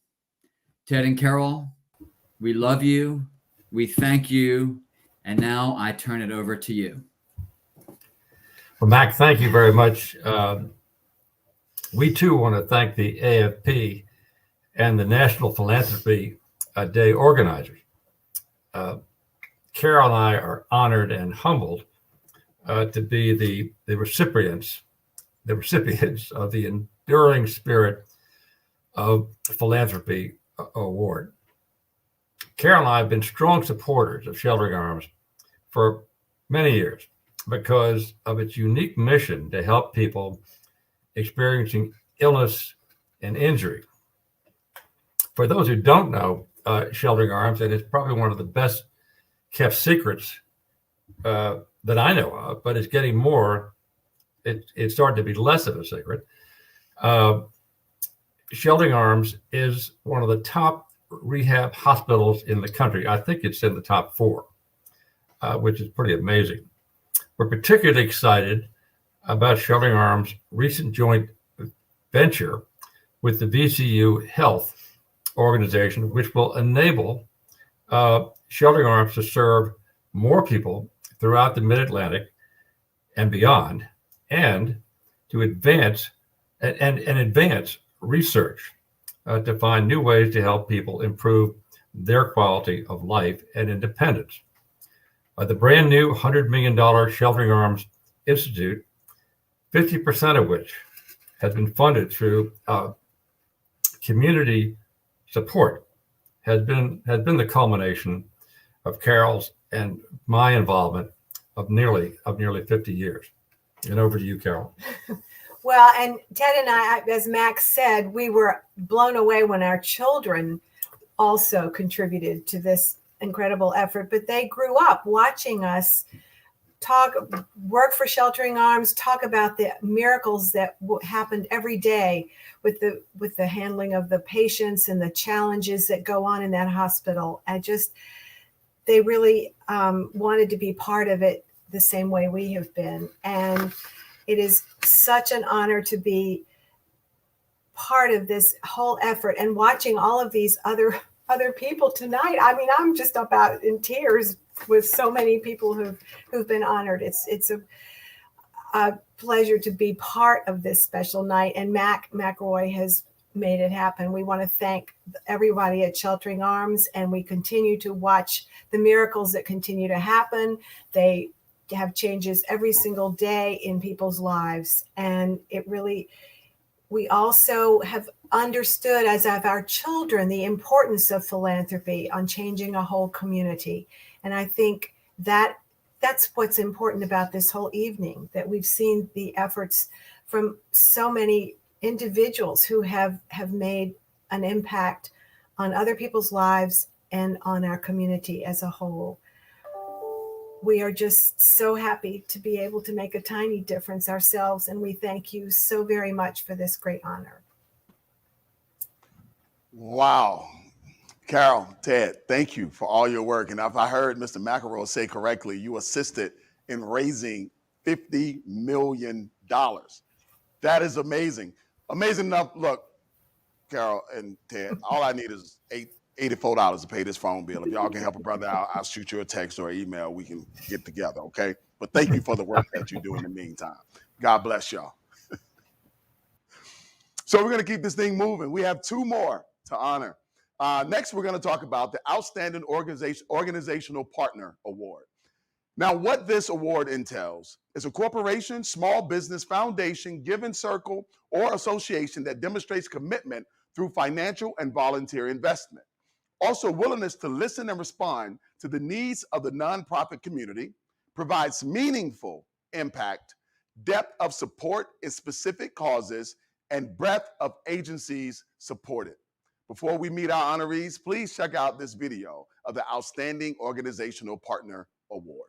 Ted and Carol, we love you, we thank you, and now I turn it over to you. Well, Mac, thank you very much. We too want to thank the AFP and the National Philanthropy Day organizers. Carol and I are honored and humbled to be the recipients of the Enduring Spirit of Philanthropy Award. Carol and I have been strong supporters of Sheltering Arms for many years because of its unique mission to help people experiencing illness and injury. For those who don't know Sheltering Arms, and it's probably one of the best kept secrets that I know of, but it's getting more, it's starting to be less of a secret. Sheltering Arms is one of the top rehab hospitals in the country. I think it's in the top 4, which is pretty amazing. We're particularly excited about Sheltering Arms' recent joint venture with the VCU Health organization, which will enable Sheltering Arms to serve more people throughout the Mid-Atlantic and beyond, and to advance research to find new ways to help people improve their quality of life and independence. The brand new $100 million Sheltering Arms Institute, 50% of which has been funded through community support, has been the culmination of Carol's and my involvement of nearly 50 years. And over to you, Carol. Well, and Ted and I, as Max said, we were blown away when our children also contributed to this incredible effort, but they grew up watching us work for Sheltering Arms, talk about the miracles that happened every day with the handling of the patients and the challenges that go on in that hospital. They really wanted to be part of it the same way we have been. And it is such an honor to be part of this whole effort and watching all of these other people tonight. I mean, I'm just about in tears with so many people who've been honored. It's a pleasure to be part of this special night. And Mac McRoy has made it happen. We want to thank everybody at Sheltering Arms, and we continue to watch the miracles that continue to happen. They have changes every single day in people's lives. And we also have understood, as have our children, the importance of philanthropy on changing a whole community. And I think that's what's important about this whole evening, that we've seen the efforts from so many individuals who have made an impact on other people's lives and on our community as a whole. We are just so happy to be able to make a tiny difference ourselves, and we thank you so very much for this great honor. Wow. Carol, Ted, thank you for all your work. And if I heard Mr. McElroy say correctly, you assisted in raising $50 million. That is amazing. Amazing enough. Look, Carol and Ted, all I need is $84 to pay this phone bill. If y'all can help a brother out, I'll shoot you a text or an email. We can get together, okay? But thank you for the work that you do in the meantime. God bless y'all. So we're going to keep this thing moving. We have two more to honor. Next, we're going to talk about the Outstanding Organizational Partner Award. Now, what this award entails is a corporation, small business, foundation, giving circle, or association that demonstrates commitment through financial and volunteer investment. Also, willingness to listen and respond to the needs of the nonprofit community, provides meaningful impact, depth of support in specific causes, and breadth of agencies supported. Before we meet our honorees, please check out this video of the Outstanding Organizational Partner Award.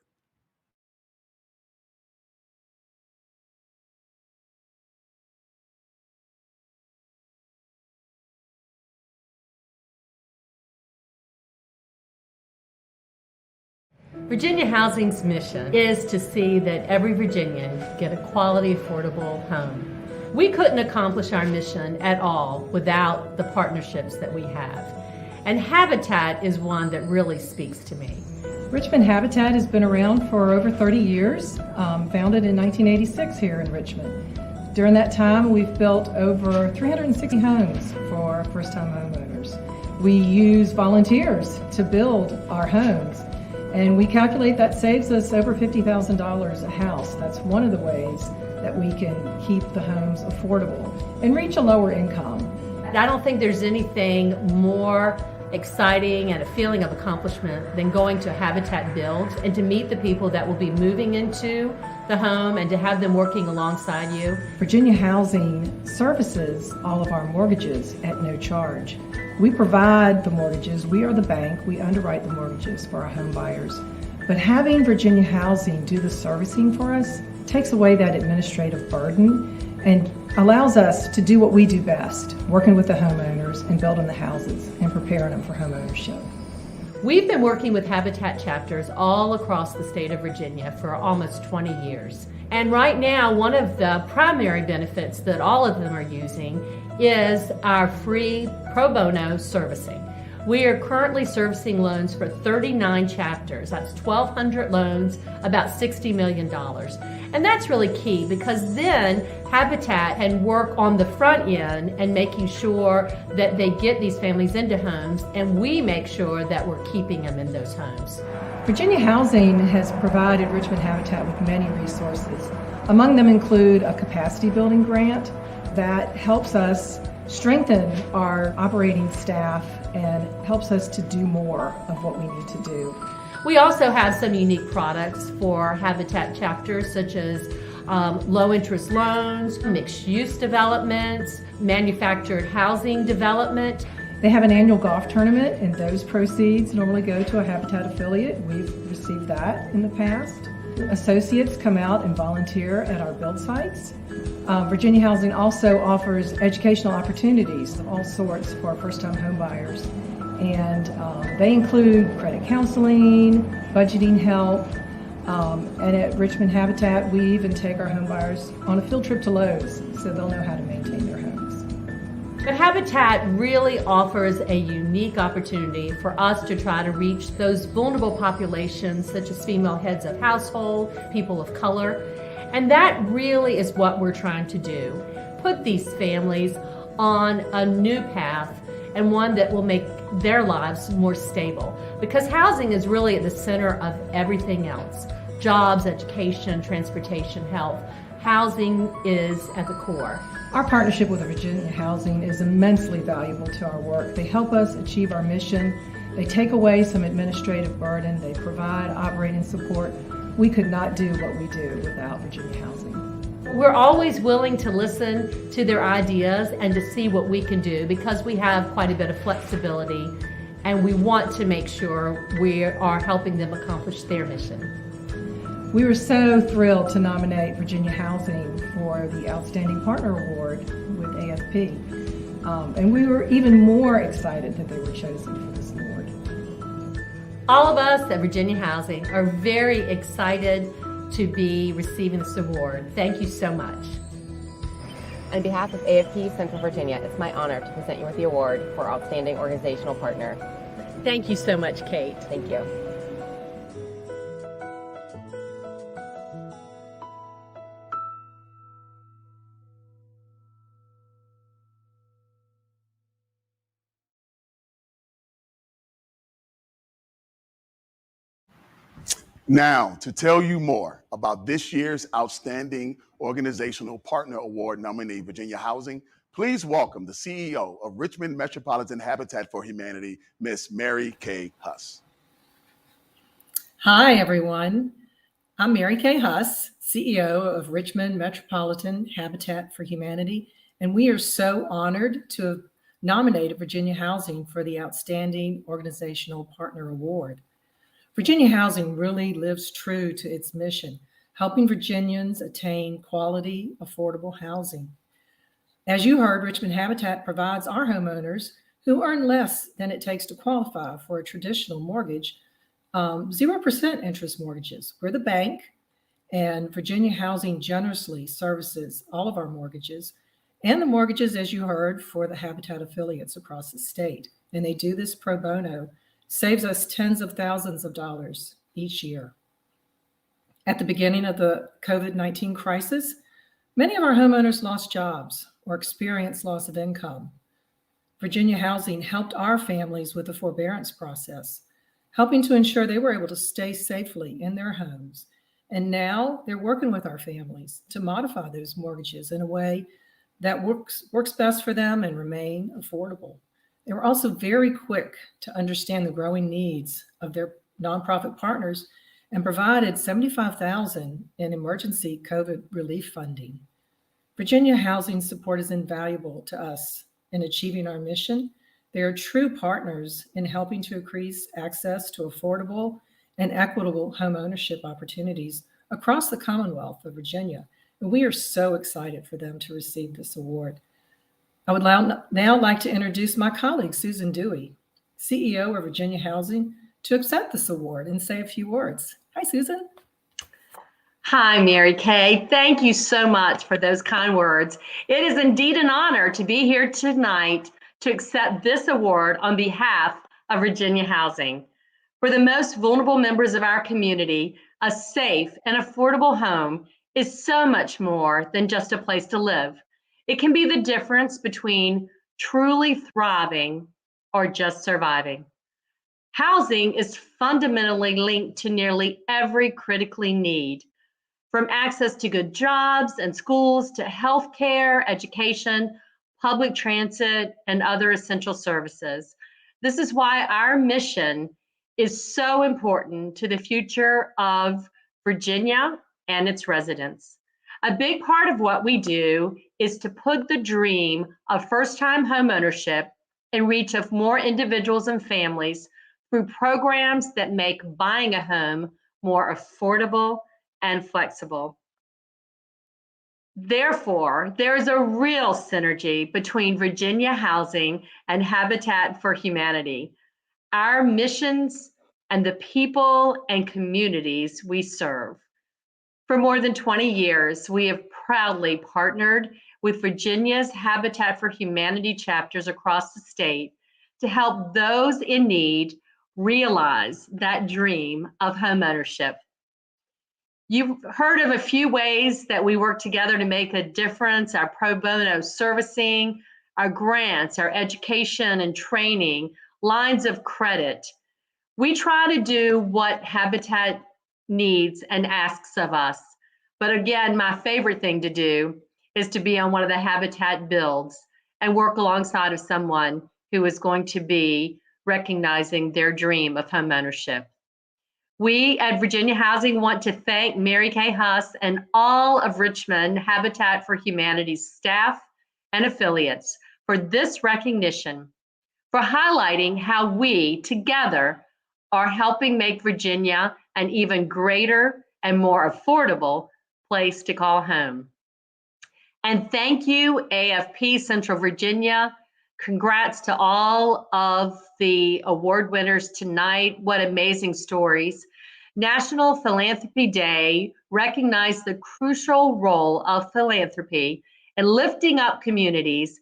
Virginia Housing's mission is to see that every Virginian get a quality, affordable home. We couldn't accomplish our mission at all without the partnerships that we have. And Habitat is one that really speaks to me. Richmond Habitat has been around for over 30 years, founded in 1986 here in Richmond. During that time, we've built over 360 homes for first-time homeowners. We use volunteers to build our homes. And we calculate that saves us over $50,000 a house. That's one of the ways that we can keep the homes affordable and reach a lower income. I don't think there's anything more exciting and a feeling of accomplishment than going to Habitat Builds and to meet the people that will be moving into the home and to have them working alongside you. Virginia Housing services all of our mortgages at no charge. We provide the mortgages, we are the bank, we underwrite the mortgages for our home buyers. But having Virginia Housing do the servicing for us takes away that administrative burden and allows us to do what we do best, working with the homeowners and building the houses and preparing them for homeownership. We've been working with Habitat chapters all across the state of Virginia for almost 20 years. And right now, one of the primary benefits that all of them are using is our free pro bono servicing. We are currently servicing loans for 39 chapters. That's 1,200 loans, about $60 million. And that's really key because then Habitat can work on the front end and making sure that they get these families into homes, and we make sure that we're keeping them in those homes. Virginia Housing has provided Richmond Habitat with many resources. Among them include a capacity building grant that helps us strengthen our operating staff and helps us to do more of what we need to do. We also have some unique products for Habitat chapters, such as low interest loans, mixed use developments, manufactured housing development. They have an annual golf tournament, and those proceeds normally go to a Habitat affiliate. We've received that in the past. Associates come out and volunteer at our build sites. Virginia Housing also offers educational opportunities of all sorts for first-time home buyers. And they include credit counseling, budgeting help, and at Richmond Habitat, we even take our home buyers on a field trip to Lowe's so they'll know how to maintain their homes. But Habitat really offers a unique opportunity for us to try to reach those vulnerable populations such as female heads of household, people of color. And that really is what we're trying to do. Put these families on a new path and one that will make their lives more stable. Because housing is really at the center of everything else. Jobs, education, transportation, health. Housing is at the core. Our partnership with Virginia Housing is immensely valuable to our work. They help us achieve our mission. They take away some administrative burden. They provide operating support. We could not do what we do without Virginia Housing. We're always willing to listen to their ideas and to see what we can do because we have quite a bit of flexibility and we want to make sure we are helping them accomplish their mission. We were so thrilled to nominate Virginia Housing for the Outstanding Partner Award with AFP. And we were even more excited that they were chosen for this award. All of us at Virginia Housing are very excited to be receiving this award. Thank you so much. On behalf of AFP Central Virginia, it's my honor to present you with the award for Outstanding Organizational Partner. Thank you so much, Kate. Thank you. Now, to tell you more about this year's Outstanding Organizational Partner Award nominee, Virginia Housing, please welcome the CEO of Richmond Metropolitan Habitat for Humanity, Miss Mary Kay Huss. Hi, everyone. I'm Mary Kay Huss, CEO of Richmond Metropolitan Habitat for Humanity, and we are so honored to have nominated Virginia Housing for the Outstanding Organizational Partner Award. Virginia Housing really lives true to its mission, helping Virginians attain quality, affordable housing. As you heard, Richmond Habitat provides our homeowners who earn less than it takes to qualify for a traditional mortgage, 0% interest mortgages. We're the bank, and Virginia Housing generously services all of our mortgages and the mortgages, as you heard, for the Habitat affiliates across the state. And they do this pro bono, saves us tens of thousands of dollars each year. At the beginning of the COVID-19 crisis, many of our homeowners lost jobs or experienced loss of income. Virginia Housing helped our families with the forbearance process, helping to ensure they were able to stay safely in their homes. And now they're working with our families to modify those mortgages in a way that works best for them and remain affordable. They were also very quick to understand the growing needs of their nonprofit partners and provided $75,000 in emergency COVID relief funding. Virginia Housing support is invaluable to us in achieving our mission. They are true partners in helping to increase access to affordable and equitable homeownership opportunities across the Commonwealth of Virginia. And we are so excited for them to receive this award. I would now like to introduce my colleague, Susan Dewey, CEO of Virginia Housing, to accept this award and say a few words. Hi, Susan. Hi, Mary Kay. Thank you so much for those kind words. It is indeed an honor to be here tonight to accept this award on behalf of Virginia Housing. For the most vulnerable members of our community, a safe and affordable home is so much more than just a place to live. It can be the difference between truly thriving or just surviving. Housing is fundamentally linked to nearly every critically need, from access to good jobs and schools to healthcare, education, public transit, and other essential services. This is why our mission is so important to the future of Virginia and its residents. A big part of what we do is to put the dream of first-time homeownership in reach of more individuals and families through programs that make buying a home more affordable and flexible. Therefore, there is a real synergy between Virginia Housing and Habitat for Humanity, our missions, and the people and communities we serve. For more than 20 years, we have proudly partnered with Virginia's Habitat for Humanity chapters across the state to help those in need realize that dream of homeownership. You've heard of a few ways that we work together to make a difference: our pro bono servicing, our grants, our education and training, lines of credit. We try to do what Habitat needs and asks of us. But again, my favorite thing to do is to be on one of the Habitat builds and work alongside of someone who is going to be recognizing their dream of homeownership. We at Virginia Housing want to thank Mary Kay Huss and all of Richmond Habitat for Humanity's staff and affiliates for this recognition, for highlighting how we together are helping make Virginia an even greater and more affordable place to call home. And thank you, AFP Central Virginia. Congrats to all of the award winners tonight. What amazing stories. National Philanthropy Day recognized the crucial role of philanthropy in lifting up communities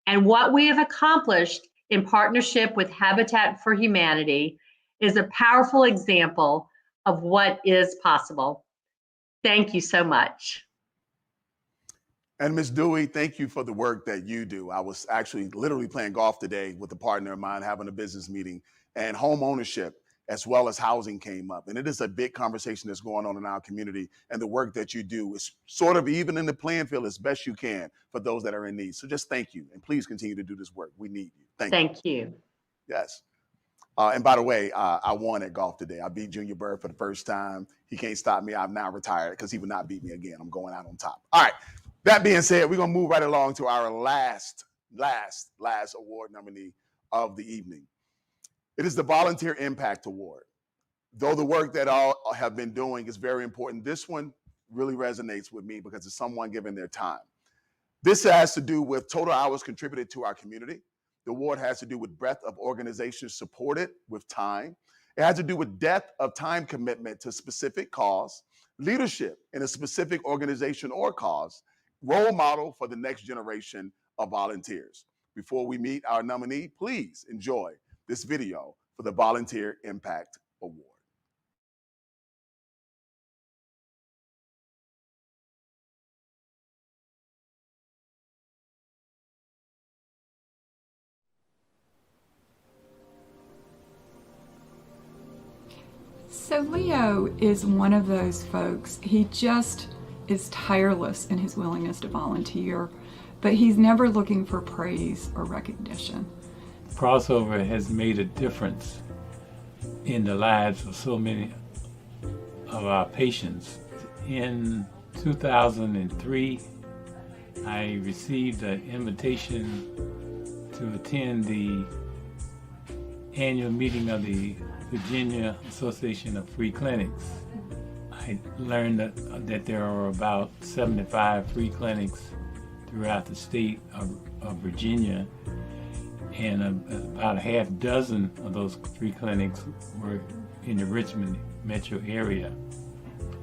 and what we have accomplished in partnership with Habitat for Humanity is a powerful example of what is possible. Thank you so much. And Ms. Dewey, thank you for the work that you do. I was actually literally playing golf today with a partner of mine, having a business meeting, and home ownership as well as housing came up. And it is a big conversation that's going on in our community. And the work that you do is sort of even in the playing field as best you can for those that are in need. So just thank you. And please continue to do this work. We need you. Thank you. Yes. And by the way, I won at golf today. I beat Junior Bird for the first time. He can't stop me. I'm now retired because he would not beat me again. I'm going out on top. All right. That being said, we're going to move right along to our last award nominee of the evening. It is the Volunteer Impact Award. Though the work that all have been doing is very important, this one really resonates with me because it's someone giving their time. This has to do with total hours contributed to our community. The award has to do with breadth of organizations supported with time. It has to do with depth of time commitment to specific cause, leadership in a specific organization or cause, role model for the next generation of volunteers. Before we meet our nominee, please enjoy this video for the Volunteer Impact Award. So Leo is one of those folks. He just is tireless in his willingness to volunteer, but he's never looking for praise or recognition. Crossover has made a difference in the lives of so many of our patients. In 2003, I received an invitation to attend the annual meeting of the Virginia Association of Free Clinics. I learned that there are about 75 free clinics throughout the state of Virginia, and about a half dozen of those free clinics were in the Richmond metro area.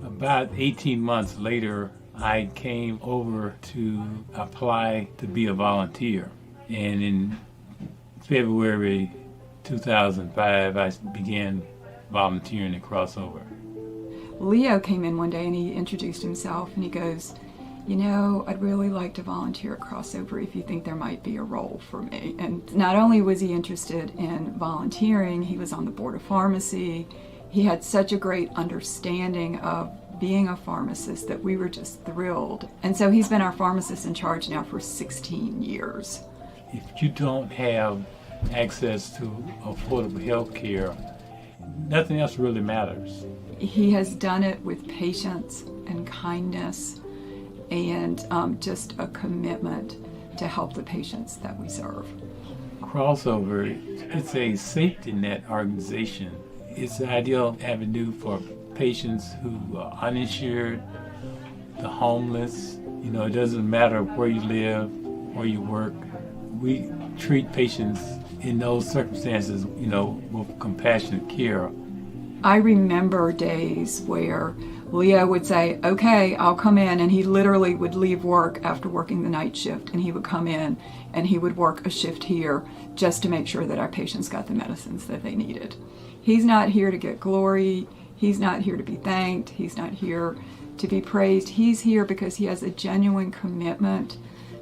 About 18 months later, I came over to apply to be a volunteer, and in February 2005, I began volunteering at Crossover. Leo came in one day and he introduced himself and he goes, you know, I'd really like to volunteer at Crossover if you think there might be a role for me. And not only was he interested in volunteering, he was on the board of pharmacy. He had such a great understanding of being a pharmacist that we were just thrilled. And so he's been our pharmacist in charge now for 16 years. If you don't have access to affordable health care, nothing else really matters. He has done it with patience and kindness and just a commitment to help the patients that we serve. Crossover, it's a safety net organization. It's the ideal avenue for patients who are uninsured, the homeless. You know, it doesn't matter where you live, where you work. We treat patients in those circumstances, you know, with compassionate care. I remember days where Leo would say, okay, I'll come in, and he literally would leave work after working the night shift, and he would come in and he would work a shift here just to make sure that our patients got the medicines that they needed. He's not here to get glory. He's not here to be thanked. He's not here to be praised. He's here because he has a genuine commitment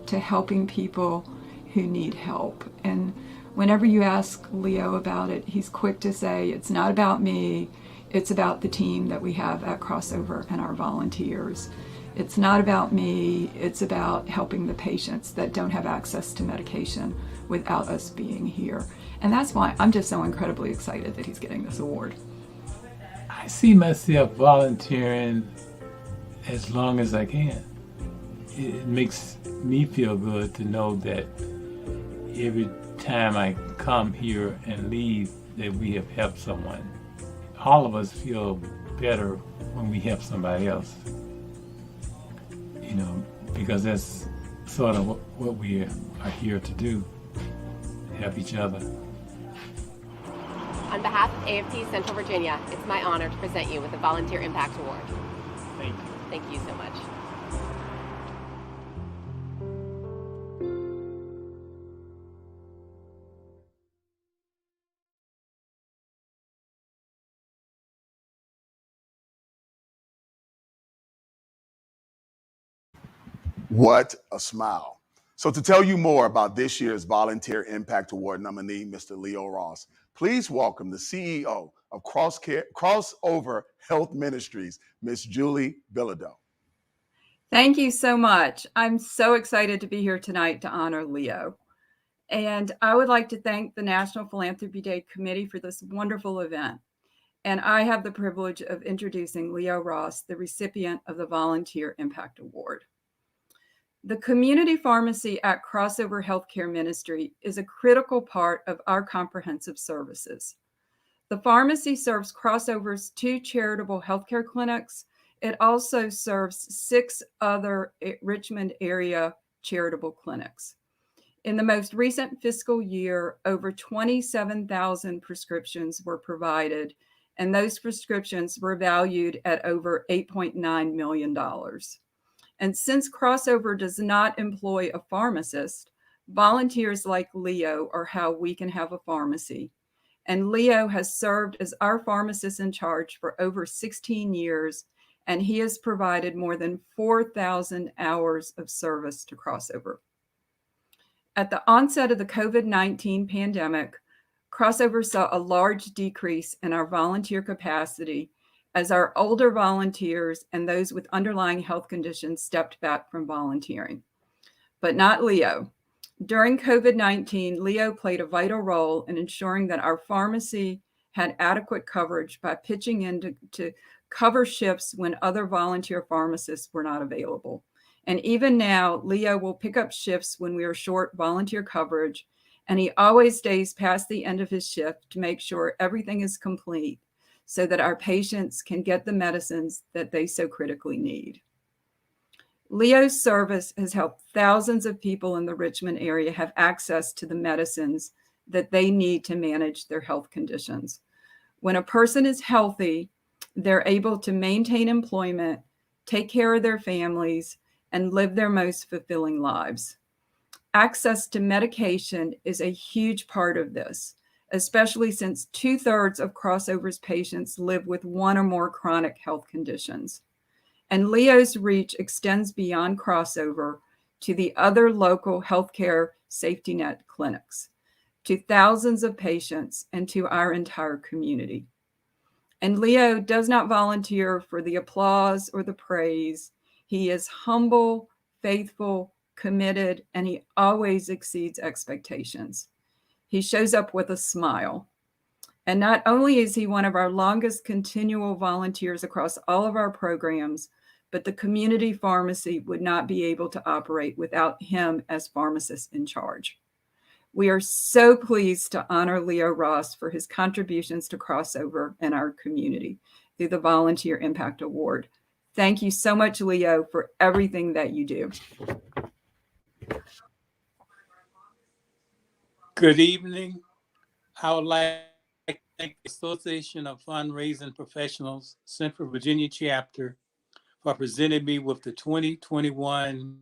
to helping people who need help. And whenever you ask Leo about it, he's quick to say, it's not about me, it's about the team that we have at Crossover and our volunteers. It's not about me, it's about helping the patients that don't have access to medication without us being here. And that's why I'm just so incredibly excited that he's getting this award. I see myself volunteering as long as I can. It makes me feel good to know that every time I come here and leave, that we have helped someone. All of us feel better when we help somebody else, you know, because that's sort of what we are here to do, help each other. On On behalf of AFT Central Virginia, it's my honor to present you with the Volunteer Impact Award. Thank you. Thank you so much. What a smile. So to tell you more about this year's Volunteer Impact Award nominee, Mr. Leo Ross, please welcome the CEO of Crossover Health Ministries, Ms. Julie Bilodeau. Thank you so much. I'm so excited to be here tonight to honor Leo. And I would like to thank the National Philanthropy Day Committee for this wonderful event. And I have the privilege of introducing Leo Ross, the recipient of the Volunteer Impact Award. The community pharmacy at Crossover Healthcare Ministry is a critical part of our comprehensive services. The pharmacy serves Crossover's 2 charitable healthcare clinics. It also serves 6 other Richmond area charitable clinics. In the most recent fiscal year, over 27,000 prescriptions were provided, and those prescriptions were valued at over $8.9 million. And since Crossover does not employ a pharmacist, volunteers like Leo are how we can have a pharmacy. And Leo has served as our pharmacist in charge for over 16 years, and he has provided more than 4,000 hours of service to Crossover. At the onset of the COVID-19 pandemic, Crossover saw a large decrease in our volunteer capacity as our older volunteers and those with underlying health conditions stepped back from volunteering. But not Leo. During COVID-19, Leo played a vital role in ensuring that our pharmacy had adequate coverage by pitching in to cover shifts when other volunteer pharmacists were not available. And even now, Leo will pick up shifts when we are short volunteer coverage, and he always stays past the end of his shift to make sure everything is complete so that our patients can get the medicines that they so critically need. Leo's service has helped thousands of people in the Richmond area have access to the medicines that they need to manage their health conditions. When a person is healthy, they're able to maintain employment, take care of their families, and live their most fulfilling lives. Access to medication is a huge part of this, especially since 2/3 of Crossover's patients live with one or more chronic health conditions. And Leo's reach extends beyond Crossover to the other local healthcare safety net clinics, to thousands of patients, and to our entire community. And Leo does not volunteer for the applause or the praise. He is humble, faithful, committed, and he always exceeds expectations. He shows up with a smile. And not only is he one of our longest continual volunteers across all of our programs, but the community pharmacy would not be able to operate without him as pharmacist in charge. We are so pleased to honor Leo Ross for his contributions to Crossover and our community through the Volunteer Impact Award. Thank you so much, Leo, for everything that you do. Good evening. I would like to thank the Association of Fundraising Professionals, Central Virginia Chapter, for presenting me with the 2021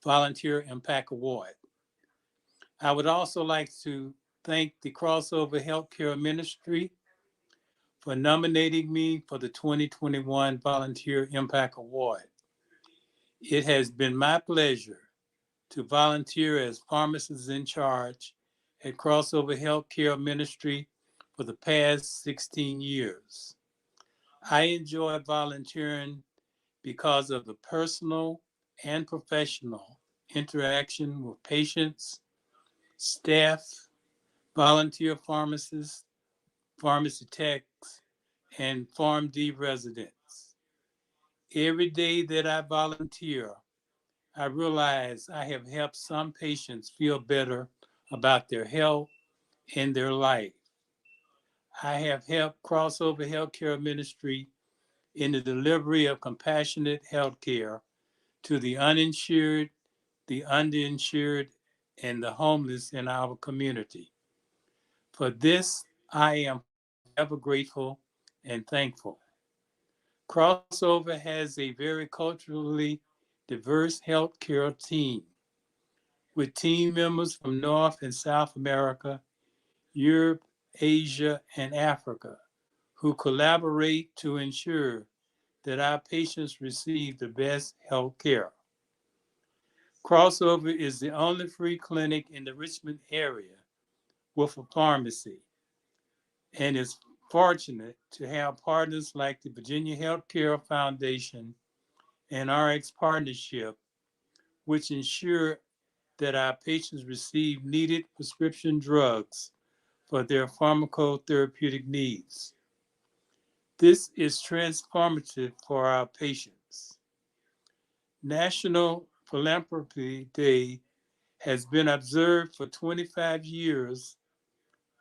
Volunteer Impact Award. I would also like to thank the Crossover Healthcare Ministry for nominating me for the 2021 Volunteer Impact Award. It has been my pleasure to volunteer as pharmacist in charge at Crossover Healthcare Ministry for the past 16 years. I enjoy volunteering because of the personal and professional interaction with patients, staff, volunteer pharmacists, pharmacy techs, and PharmD residents. Every day that I volunteer, I realize I have helped some patients feel better about their health and their life. I have helped Crossover Healthcare Ministry in the delivery of compassionate healthcare to the uninsured, the underinsured, and the homeless in our community. For this, I am ever grateful and thankful. Crossover has a very culturally diverse healthcare team with team members from North and South America, Europe, Asia, and Africa who collaborate to ensure that our patients receive the best health care. Crossover is the only free clinic in the Richmond area with a pharmacy and is fortunate to have partners like the Virginia Healthcare Foundation and RX Partnership, which ensure that our patients receive needed prescription drugs for their pharmacotherapeutic needs. This is transformative for our patients. National Philanthropy Day has been observed for 25 years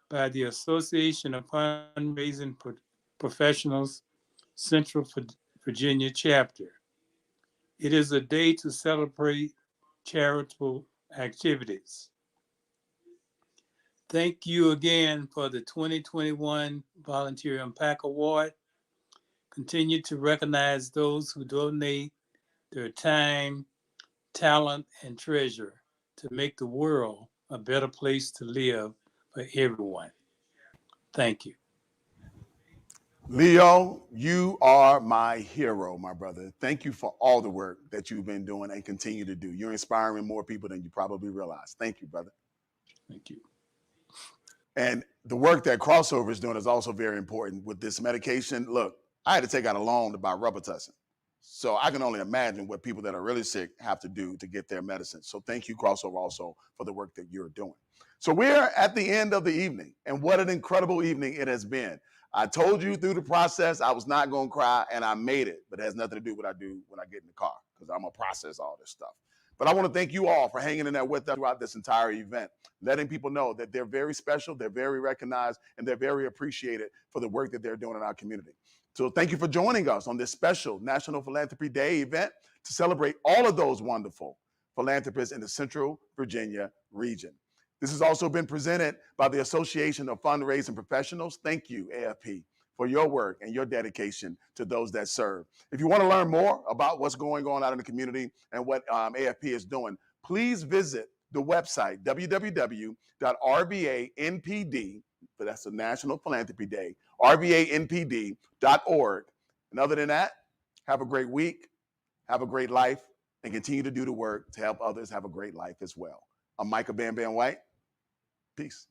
by the Association of Fundraising Professionals, Central Virginia chapter. It is a day to celebrate charitable activities. Thank you again for the 2021 Volunteer Impact Award. Continue to recognize those who donate their time, talent, and treasure to make the world a better place to live for everyone. Thank you. Leo, you are my hero, my brother. Thank you for all the work that you've been doing and continue to do. You're inspiring more people than you probably realize. Thank you, brother. Thank you. And the work that Crossover is doing is also very important with this medication. Look, I had to take out a loan to buy Robitussin. So I can only imagine what people that are really sick have to do to get their medicine. So thank you, Crossover, also for the work that you're doing. So we're at the end of the evening, and what an incredible evening it has been. I told you through the process I was not going to cry, and I made it, but it has nothing to do with what I do when I get in the car, because I'm going to process all this stuff. But I want to thank you all for hanging in there with us throughout this entire event, letting people know that they're very special, they're very recognized, and they're very appreciated for the work that they're doing in our community. So thank you for joining us on this special National Philanthropy Day event to celebrate all of those wonderful philanthropists in the Central Virginia region. This has also been presented by the Association of Fundraising Professionals. Thank you, AFP, for your work and your dedication to those that serve. If you want to learn more about what's going on out in the community and what AFP is doing, please visit the website, www.rvanpd, but that's the National Philanthropy Day, rvanpd.org. And other than that, have a great week, have a great life, and continue to do the work to help others have a great life as well. I'm Micah Bam Bam White. Peace.